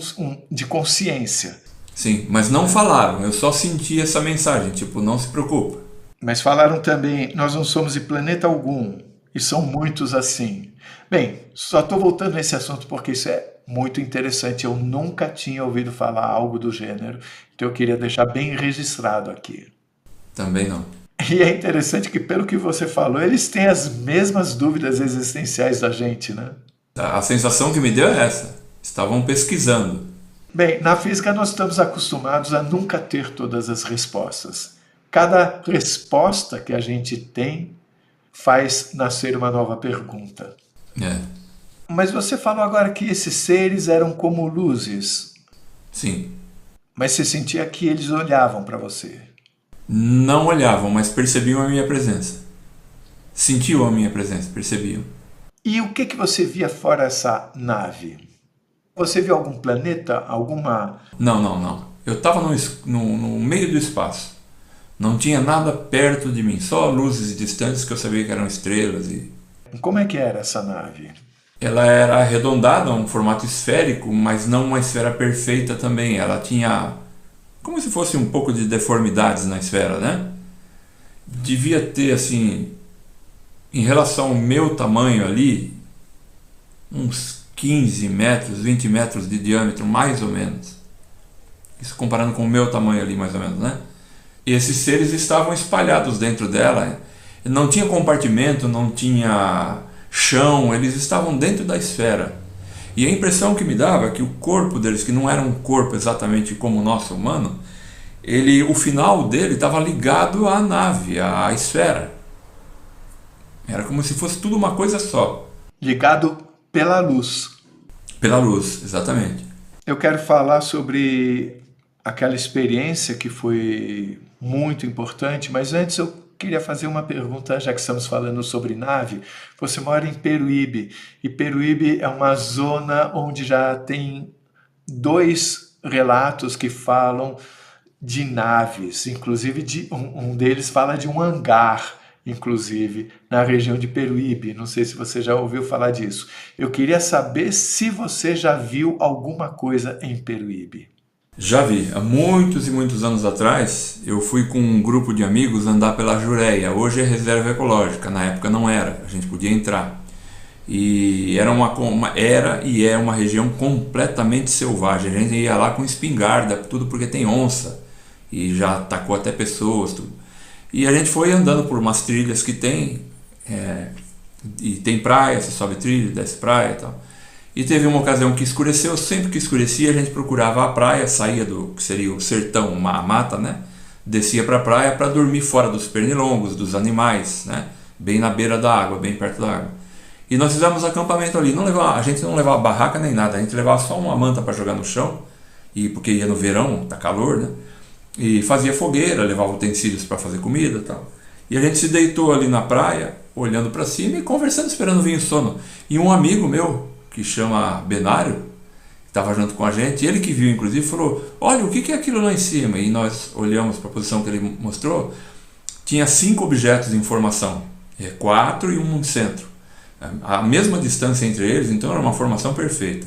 de consciência. Sim, mas não falaram, eu só senti essa mensagem, tipo, não se preocupa. Mas falaram também, nós não somos de planeta algum, e são muitos assim. Bem, só estou voltando nesse assunto porque isso é muito interessante, eu nunca tinha ouvido falar algo do gênero, então eu queria deixar bem registrado aqui. Também não. E é interessante que, pelo que você falou, eles têm as mesmas dúvidas existenciais da gente, né? A sensação que me deu é essa, estavam pesquisando. Bem, na física nós estamos acostumados a nunca ter todas as respostas. Cada resposta que a gente tem faz nascer uma nova pergunta. Mas você falou agora que esses seres eram como luzes. Sim. Mas você sentia que eles olhavam para você? Não olhavam, mas percebiam a minha presença. Sentiam a minha presença, percebiam. E o que você via fora essa nave? Você viu algum planeta, alguma... Não. Eu estava no meio do espaço. Não tinha nada perto de mim, só luzes distantes que eu sabia que eram estrelas. Como é que era essa nave? Ela era arredondada, um formato esférico, mas não uma esfera perfeita também. Ela tinha como se fosse um pouco de deformidades na esfera, né? Devia ter, assim, em relação ao meu tamanho ali, uns 15 metros, 20 metros de diâmetro, mais ou menos. Isso comparando com o meu tamanho ali, mais ou menos, né? E esses seres estavam espalhados dentro dela. Não tinha compartimento, não tinha chão, eles estavam dentro da esfera. E a impressão que me dava é que o corpo deles, que não era um corpo exatamente como o nosso humano, o final dele estava ligado à nave, à esfera. Era como se fosse tudo uma coisa só. Ligado pela luz. Pela luz, exatamente. Eu quero falar sobre aquela experiência que foi muito importante, mas antes eu queria fazer uma pergunta, já que estamos falando sobre nave. Você mora em Peruíbe, e Peruíbe é uma zona onde já tem 2 relatos que falam de naves, inclusive um deles fala de um hangar, inclusive, na região de Peruíbe. Não sei se você já ouviu falar disso. Eu queria saber se você já viu alguma coisa em Peruíbe. Já vi. Há muitos e muitos anos atrás, eu fui com um grupo de amigos andar pela Jureia. Hoje é reserva ecológica, na época não era, a gente podia entrar. E era uma região completamente selvagem. A gente ia lá com espingarda, tudo porque tem onça, e já atacou até pessoas, tudo. E a gente foi andando por umas trilhas que tem, e tem praia, você sobe trilha, desce praia e tal. E teve uma ocasião que escureceu, sempre que escurecia a gente procurava a praia, saía do que seria o sertão, a mata, né? Descia para a praia para dormir fora dos pernilongos, dos animais, né? Bem na beira da água, bem perto da água. E nós fizemos acampamento ali, a gente não levava barraca nem nada, a gente levava só uma manta para jogar no chão, porque ia no verão, tá calor, né? e fazia fogueira, levava utensílios para fazer comida e tal. E a gente se deitou ali na praia, olhando para cima e conversando, esperando vir o sono. E um amigo meu, que chama Benário, estava junto com a gente, ele que viu inclusive, falou: olha, o que é aquilo lá em cima? E nós olhamos para a posição que ele mostrou, tinha 5 objetos em formação, 4 e um no centro. A mesma distância entre eles, então era uma formação perfeita.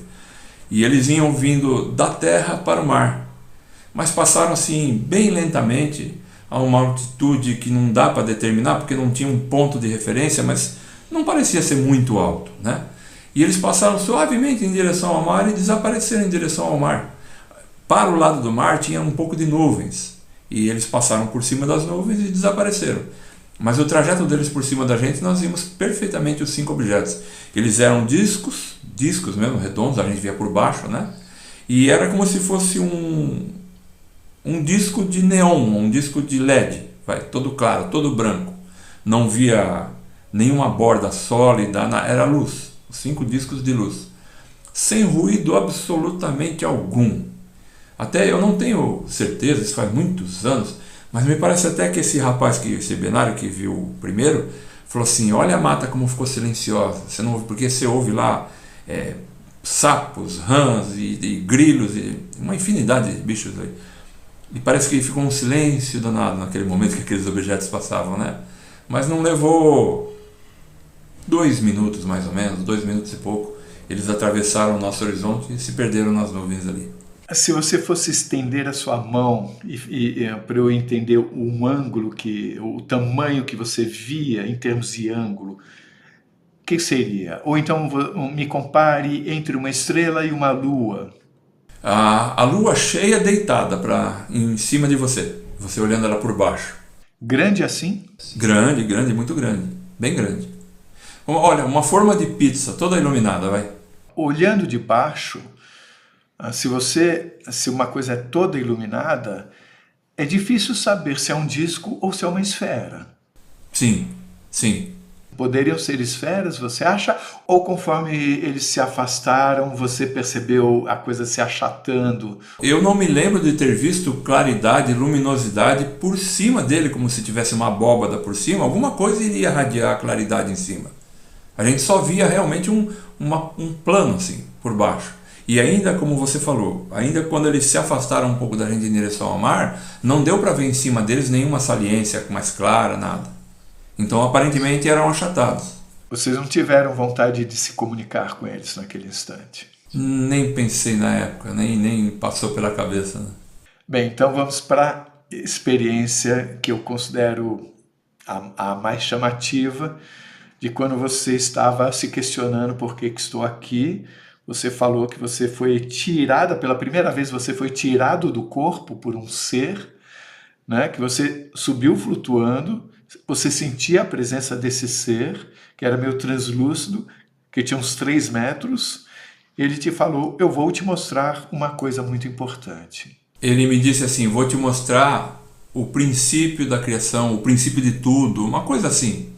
E eles vinham vindo da terra para o mar, mas passaram assim bem lentamente, a uma altitude que não dá para determinar, porque não tinha um ponto de referência, mas não parecia ser muito alto, né? E eles passaram suavemente em direção ao mar e desapareceram em direção ao mar. Para o lado do mar tinha um pouco de nuvens, e eles passaram por cima das nuvens e desapareceram. Mas o trajeto deles por cima da gente, nós vimos perfeitamente os 5 objetos. Eles eram discos mesmo, redondos, a gente via por baixo, né? E era como se fosse um disco de neon, um disco de LED, todo claro, todo branco. Não via nenhuma borda sólida, era luz, 5 discos de luz, sem ruído absolutamente algum. Até eu não tenho certeza, isso faz muitos anos, mas me parece até que esse Benário que viu o primeiro, falou assim: olha a mata como ficou silenciosa, você não ouve, porque você ouve lá sapos, rãs e grilos, e uma infinidade de bichos aí. E parece que ficou um silêncio danado naquele momento que aqueles objetos passavam, né? Mas não levou 2 minutos mais ou menos, 2 minutos e pouco, eles atravessaram o nosso horizonte e se perderam nas nuvens ali. Se você fosse estender a sua mão para eu entender um ângulo, o tamanho que você via em termos de ângulo, o que seria? Ou então me compare entre uma estrela e uma lua. A lua cheia deitada em cima de você olhando ela por baixo. Grande assim? Grande, muito grande, bem grande. Olha, uma forma de pizza, toda iluminada, vai. Olhando de baixo, se uma coisa é toda iluminada, é difícil saber se é um disco ou se é uma esfera. Sim. Poderiam ser esferas, você acha? Ou conforme eles se afastaram, você percebeu a coisa se achatando? Eu não me lembro de ter visto claridade, luminosidade por cima dele, como se tivesse uma abóbada por cima. Alguma coisa iria irradiar a claridade em cima. A gente só via realmente um plano assim, por baixo. E ainda, como você falou, ainda quando eles se afastaram um pouco da gente em direção ao mar, não deu para ver em cima deles nenhuma saliência mais clara, nada. Então, aparentemente, eram achatados. Vocês não tiveram vontade de se comunicar com eles naquele instante? Nem pensei na época, nem passou pela cabeça. Né? Bem, então vamos para a experiência que eu considero a mais chamativa, de quando você estava se questionando por que estou aqui. Você falou que você foi tirada, pela primeira vez você foi tirado do corpo por um ser, né? Que você subiu flutuando, você sentia a presença desse ser, que era meio translúcido, que tinha uns 3 metros. Ele te falou: eu vou te mostrar uma coisa muito importante. Ele me disse assim: vou te mostrar o princípio da criação, o princípio de tudo, uma coisa assim.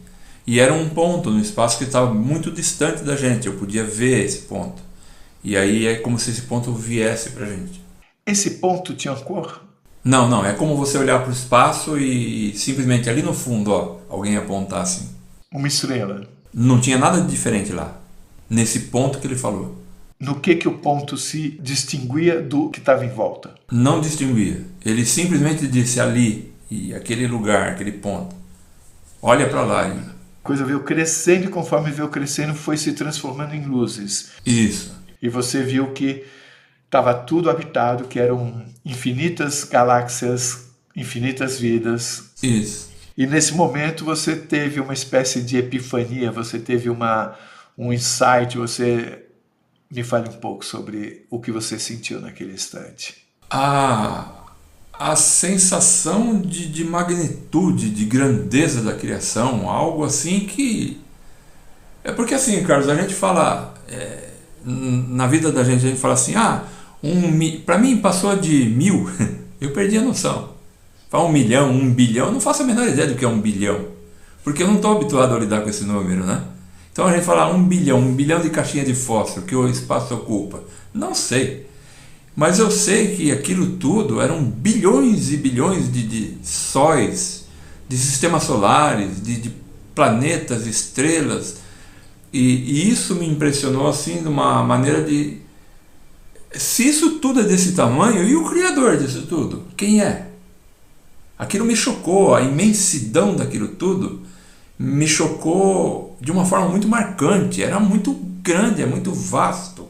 E era um ponto no espaço que estava muito distante da gente, eu podia ver esse ponto. E aí é como se esse ponto viesse pra gente. Esse ponto tinha cor? Não, é como você olhar para o espaço e simplesmente ali no fundo, alguém apontar assim. Uma estrela? Não tinha nada de diferente lá, nesse ponto que ele falou. No que o ponto se distinguia do que estava em volta? Não distinguia. Ele simplesmente disse ali, e aquele lugar, aquele ponto. Olha para lá. A coisa veio crescendo e conforme veio crescendo foi se transformando em luzes. Isso. E você viu que estava tudo habitado, que eram infinitas galáxias, infinitas vidas. Isso. E nesse momento você teve uma espécie de epifania, você teve um insight, você... Me fale um pouco sobre o que você sentiu naquele instante. A sensação de magnitude, de grandeza da criação, algo assim que... É porque assim, Carlos, a gente fala... na vida da gente, a gente fala assim, para mim passou de 1000, eu perdi a noção. Fala 1 milhão, 1 bilhão, eu não faço a menor ideia do que é 1 bilhão, porque eu não estou habituado a lidar com esse número, né? Então a gente fala 1 bilhão de caixinha de fósforo que o espaço ocupa. Não sei. Mas eu sei que aquilo tudo eram bilhões e bilhões de sóis, de sistemas solares, de planetas, estrelas. E isso me impressionou assim de uma maneira de... Se isso tudo é desse tamanho, e o Criador disso tudo? Quem é? Aquilo me chocou, a imensidão daquilo tudo me chocou de uma forma muito marcante. Era muito grande, é muito vasto.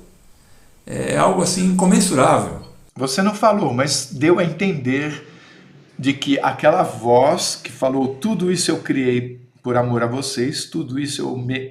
É algo assim incomensurável. Você não falou, mas deu a entender de que aquela voz que falou tudo isso eu criei por amor a vocês, tudo isso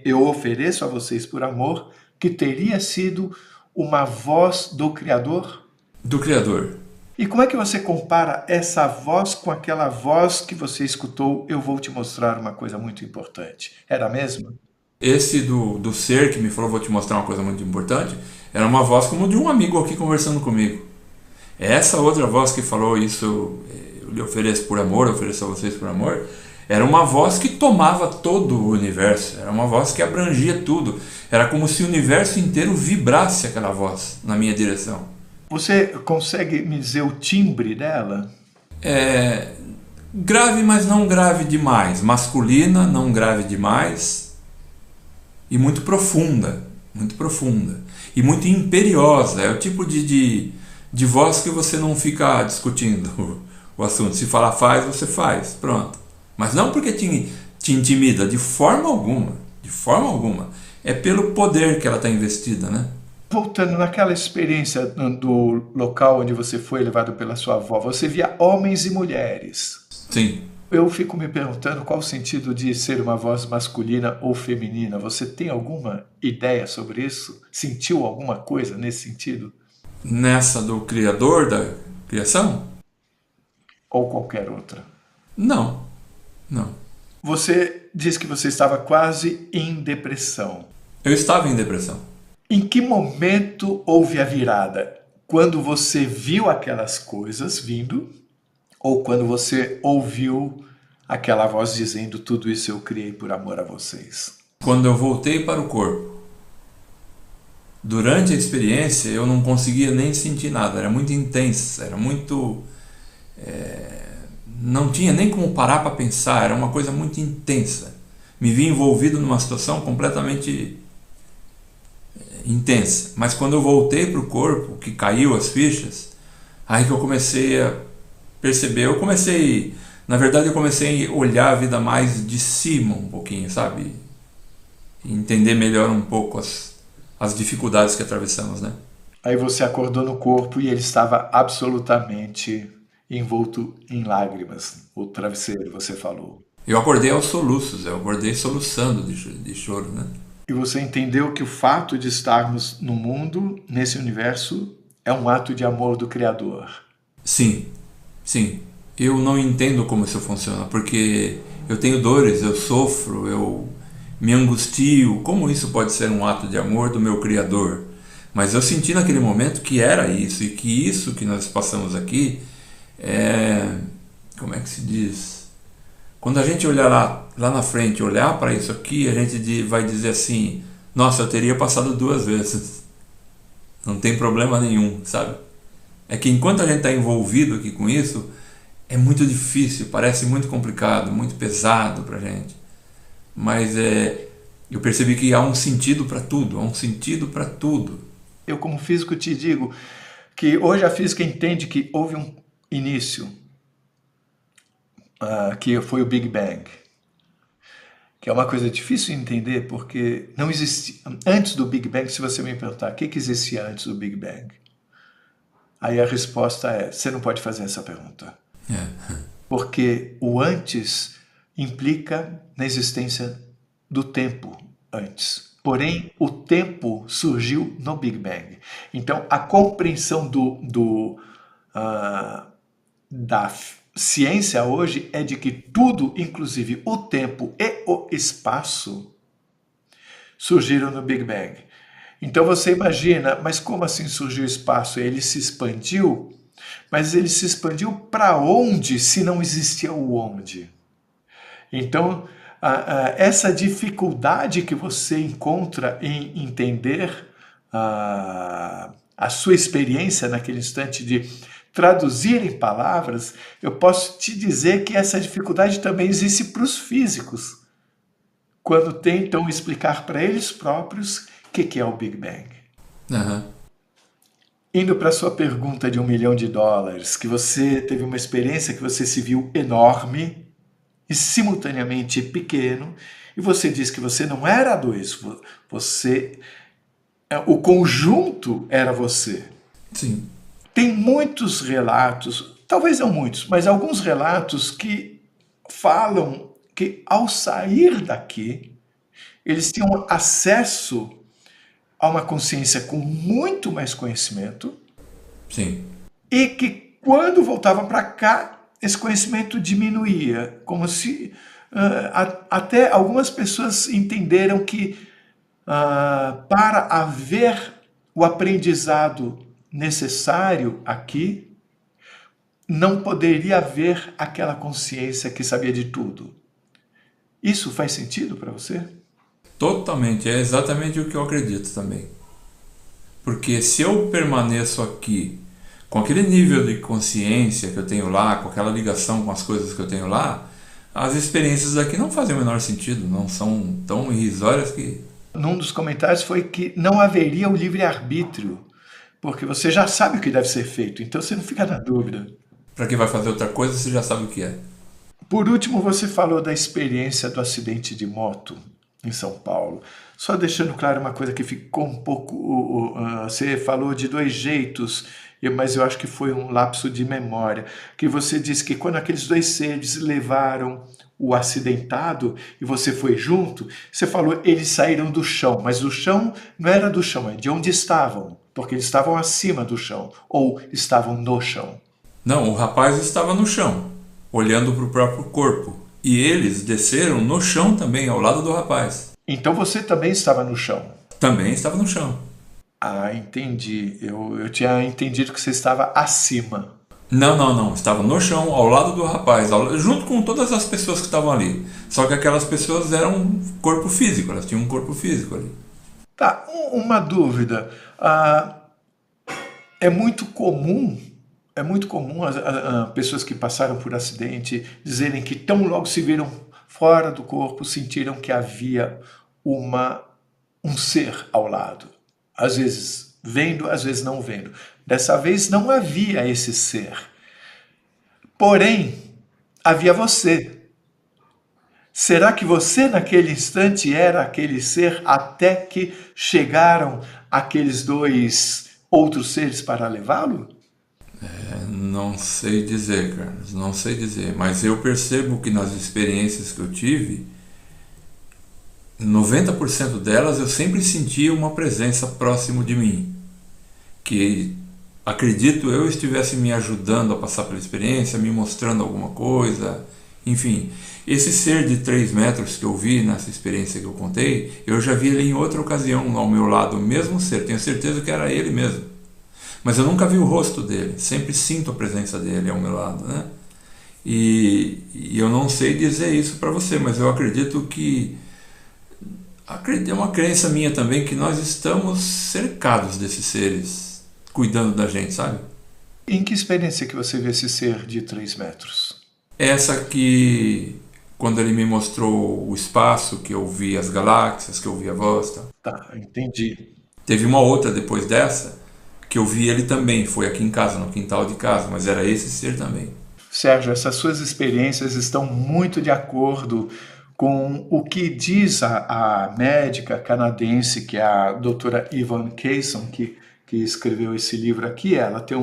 eu ofereço a vocês por amor, que teria sido uma voz do Criador? Do Criador. E como é que você compara essa voz com aquela voz que você escutou? Eu vou te mostrar uma coisa muito importante. Era a mesma? Esse do ser que me falou, vou te mostrar uma coisa muito importante, era uma voz como de um amigo aqui conversando comigo. Essa outra voz que falou isso, eu lhe ofereço por amor, eu ofereço a vocês por amor, era uma voz que tomava todo o universo, era uma voz que abrangia tudo. Era como se o universo inteiro vibrasse aquela voz na minha direção. Você consegue me dizer o timbre dela? É grave, mas não grave demais. Masculina, não grave demais. E muito profunda. Muito profunda. E muito imperiosa. É o tipo de voz que você não fica discutindo o assunto. Se falar faz, você faz. Pronto. Mas não porque te intimida. De forma alguma. De forma alguma. É pelo poder que ela está investida, né? Voltando naquela experiência do local onde você foi levado pela sua avó, você via homens e mulheres. Sim. Eu fico me perguntando qual o sentido de ser uma voz masculina ou feminina. Você tem alguma ideia sobre isso? Sentiu alguma coisa nesse sentido? Nessa do Criador da criação? Ou qualquer outra? Não. Não. Você disse que você estava quase em depressão. Eu estava em depressão. Em que momento houve a virada? Quando você viu aquelas coisas vindo ou quando você ouviu aquela voz dizendo tudo isso eu criei por amor a vocês? Quando eu voltei para o corpo. Durante a experiência eu não conseguia nem sentir nada, era muito intensa, era muito... não tinha nem como parar para pensar, era uma coisa muito intensa. Me vi envolvido numa situação completamente intensa. Mas quando eu voltei para o corpo, que caiu as fichas, aí que eu comecei a perceber, na verdade eu comecei a olhar a vida mais de cima um pouquinho, sabe? E entender melhor um pouco as dificuldades que atravessamos, né? Aí você acordou no corpo e ele estava absolutamente envolto em lágrimas. O travesseiro, você falou. Eu acordei aos soluços, eu acordei soluçando de choro, né? E você entendeu que o fato de estarmos no mundo, nesse universo, é um ato de amor do Criador. Sim, sim. Eu não entendo como isso funciona, porque eu tenho dores, eu sofro, eu me angustio. Como isso pode ser um ato de amor do meu Criador? Mas eu senti naquele momento que era isso, e que isso que nós passamos aqui é... Como é que se diz? Quando a gente olhar lá na frente, olhar para isso aqui, a gente vai dizer assim, nossa, eu teria passado 2 vezes. Não tem problema nenhum, sabe? É que enquanto a gente está envolvido aqui com isso, é muito difícil, parece muito complicado, muito pesado para a gente. Mas eu percebi que há um sentido para tudo, há um sentido para tudo. Eu, como físico, te digo que hoje a física entende que houve um início, que foi o Big Bang, que é uma coisa difícil de entender porque não existia antes do Big Bang. Se você me perguntar o que existia antes do Big Bang, aí a resposta é, você não pode fazer essa pergunta. Porque o antes implica na existência do tempo antes. Porém, o tempo surgiu no Big Bang. Então, a compreensão da ciência hoje é de que tudo, inclusive o tempo e o espaço, surgiram no Big Bang. Então você imagina, mas como assim surgiu o espaço? Ele se expandiu, mas ele se expandiu para onde se não existia o onde? Então, essa dificuldade que você encontra em entender a sua experiência naquele instante de traduzir em palavras, eu posso te dizer que essa dificuldade também existe para os físicos, quando tentam explicar para eles próprios o que é o Big Bang. Aham. Indo para a sua pergunta de $1 milhão, que você teve uma experiência que você se viu enorme e simultaneamente pequeno, e você disse que você não era dois, o conjunto era você. Sim. Tem muitos relatos, talvez não muitos, mas alguns relatos que falam que ao sair daqui, eles tinham acesso a uma consciência com muito mais conhecimento. Sim. E que quando voltavam para cá, esse conhecimento diminuía, como se até algumas pessoas entenderam que para haver o aprendizado necessário aqui, não poderia haver aquela consciência que sabia de tudo. Isso faz sentido para você? Totalmente, é exatamente o que eu acredito também. Porque se eu permaneço aqui com aquele nível de consciência que eu tenho lá, com aquela ligação com as coisas que eu tenho lá, as experiências daqui não fazem o menor sentido, não são tão irrisórias que... Num dos comentários foi que não haveria o livre-arbítrio, porque você já sabe o que deve ser feito, então você não fica na dúvida. Para quem vai fazer outra coisa, você já sabe o que é. Por último, você falou da experiência do acidente de moto em São Paulo. Só deixando claro uma coisa que ficou um pouco... você falou de 2 jeitos, mas eu acho que foi um lapso de memória, que você disse que quando aqueles 2 seres levaram o acidentado e você foi junto, você falou eles saíram do chão, mas o chão não era do chão, é de onde estavam, porque eles estavam acima do chão, ou estavam no chão. Não, o rapaz estava no chão, olhando para o próprio corpo, e eles desceram no chão também, ao lado do rapaz. Então você também estava no chão? Também estava no chão. Ah, entendi. Eu tinha entendido que você estava acima. Não. Estava no chão, ao lado do rapaz, junto com todas as pessoas que estavam ali. Só que aquelas pessoas eram um corpo físico, elas tinham um corpo físico ali. Tá, uma dúvida. É muito comum as pessoas que passaram por acidente dizerem que tão logo se viram fora do corpo, sentiram que havia um ser ao lado. Às vezes vendo, às vezes não vendo. Dessa vez não havia esse ser. Porém, havia você. Será que você naquele instante era aquele ser até que chegaram aqueles 2 outros seres para levá-lo? Não sei dizer, Carlos, não sei dizer. Mas eu percebo que nas experiências que eu tive, 90% delas eu sempre sentia uma presença próximo de mim, que acredito eu estivesse me ajudando a passar pela experiência, me mostrando alguma coisa, enfim. Esse ser de 3 metros que eu vi nessa experiência que eu contei, eu já vi ele em outra ocasião ao meu lado, o mesmo ser, tenho certeza que era ele mesmo. Mas eu nunca vi o rosto dele, sempre sinto a presença dele ao meu lado, né? E eu não sei dizer isso para você, mas eu acredito que... é uma crença minha também que nós estamos cercados desses seres, cuidando da gente, sabe? Em que experiência que você vê esse ser de 3 metros? Essa que, quando ele me mostrou o espaço, que eu vi as galáxias, que eu vi a voz. Tá, entendi. Teve uma outra depois dessa, que eu vi ele também, foi aqui em casa, no quintal de casa, mas era esse ser também. Sérgio, essas suas experiências estão muito de acordo com o que diz a médica canadense, que é a doutora Yvonne Kayson, que escreveu esse livro aqui. Ela tem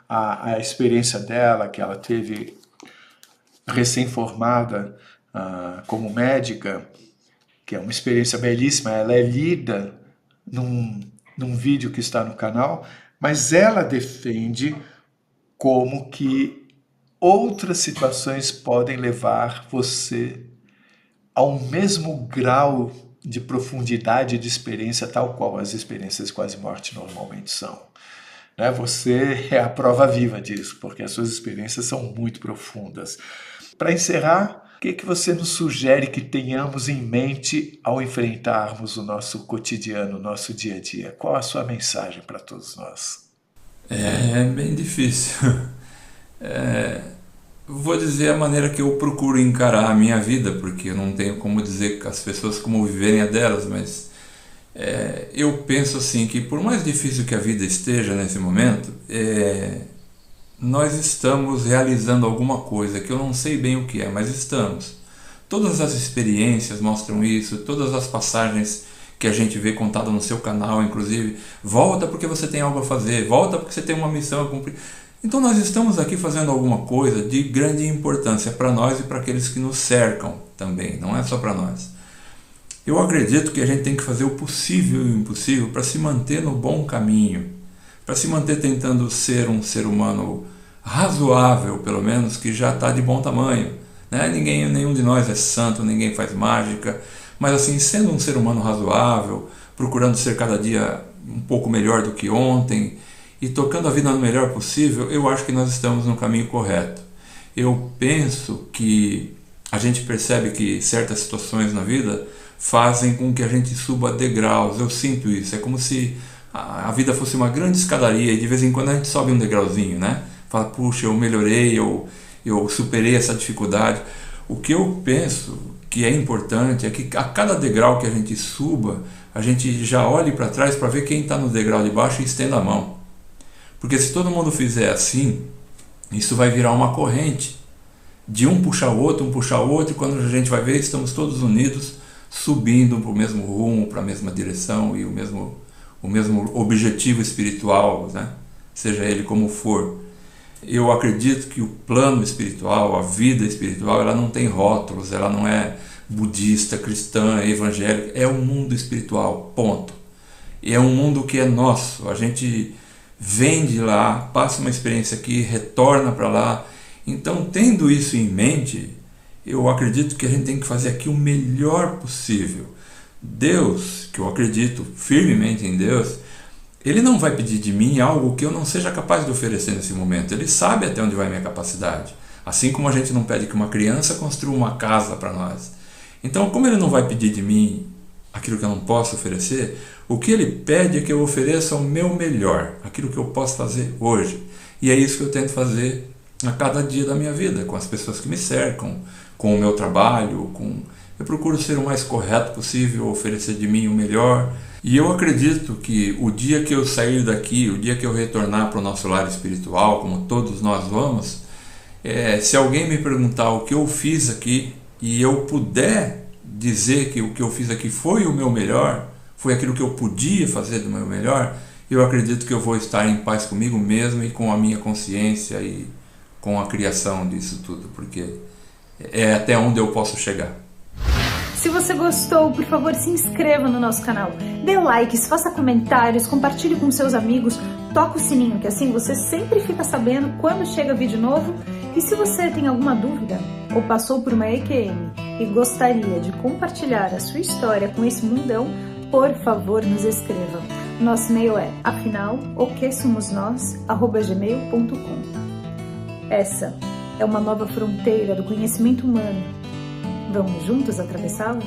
a experiência dela, que ela teve recém-formada como médica, que é uma experiência belíssima. Ela é lida num vídeo que está no canal, mas ela defende como que outras situações podem levar você ao mesmo grau de profundidade de experiência, tal qual as experiências de quase morte normalmente são. Né? Você é a prova viva disso, porque as suas experiências são muito profundas. Para encerrar, O que você nos sugere que tenhamos em mente ao enfrentarmos o nosso cotidiano, o nosso dia a dia? Qual a sua mensagem para todos nós? É bem difícil. Vou dizer a maneira que eu procuro encarar a minha vida, porque eu não tenho como dizer que as pessoas como viverem a delas, mas eu penso assim que por mais difícil que a vida esteja nesse momento, nós estamos realizando alguma coisa que eu não sei bem o que é, mas estamos. Todas as experiências mostram isso, todas as passagens que a gente vê contada no seu canal, inclusive, volta porque você tem algo a fazer, volta porque você tem uma missão a cumprir. Então nós estamos aqui fazendo alguma coisa de grande importância para nós e para aqueles que nos cercam também, não é só para nós. Eu acredito que a gente tem que fazer o possível e o impossível para se manter no bom caminho, para se manter tentando ser um ser humano razoável, pelo menos, que já está de bom tamanho, né? Nenhum de nós é santo, ninguém faz mágica, mas assim, sendo um ser humano razoável, procurando ser cada dia um pouco melhor do que ontem e tocando a vida no melhor possível, eu acho que nós estamos no caminho correto. Eu penso que a gente percebe que certas situações na vida fazem com que a gente suba degraus, eu sinto isso, é como se a vida fosse uma grande escadaria e de vez em quando a gente sobe um degrauzinho, né? Fala, puxa, eu melhorei, eu superei essa dificuldade. O que eu penso que é importante é que a cada degrau que a gente suba, a gente já olhe para trás para ver quem está no degrau de baixo e estenda a mão. Porque se todo mundo fizer assim, isso vai virar uma corrente de um puxar o outro, e quando a gente vai ver, estamos todos unidos, subindo para o mesmo rumo, para a mesma direção e o mesmo objetivo espiritual, né? Seja ele como for. Eu acredito que o plano espiritual, a vida espiritual, ela não tem rótulos, ela não é budista, cristã, evangélica, é um mundo espiritual, ponto. E é um mundo que é nosso, a gente vem de lá, passa uma experiência aqui, retorna para lá. Então, tendo isso em mente, eu acredito que a gente tem que fazer aqui o melhor possível. Deus, que eu acredito firmemente em Deus, Ele não vai pedir de mim algo que eu não seja capaz de oferecer nesse momento. Ele sabe até onde vai a minha capacidade. Assim como a gente não pede que uma criança construa uma casa para nós. Então, como Ele não vai pedir de mim aquilo que eu não posso oferecer, o que Ele pede é que eu ofereça o meu melhor, aquilo que eu posso fazer hoje. E é isso que eu tento fazer a cada dia da minha vida, com as pessoas que me cercam, com o meu trabalho, eu procuro ser o mais correto possível, oferecer de mim o melhor. E eu acredito que o dia que eu sair daqui, o dia que eu retornar para o nosso lar espiritual, como todos nós vamos, se alguém me perguntar o que eu fiz aqui e eu puder dizer que o que eu fiz aqui foi o meu melhor, foi aquilo que eu podia fazer do meu melhor, eu acredito que eu vou estar em paz comigo mesmo e com a minha consciência e com a criação disso tudo, porque é até onde eu posso chegar. Se você gostou, por favor, se inscreva no nosso canal, dê likes, faça comentários, compartilhe com seus amigos, toca o sininho, que assim você sempre fica sabendo quando chega vídeo novo. E se você tem alguma dúvida ou passou por uma EQM e gostaria de compartilhar a sua história com esse mundão, por favor, nos escreva. Nosso e-mail é afinal.oquesomosnós@gmail.com. Essa é uma nova fronteira do conhecimento humano. Vamos juntos atravessá-la?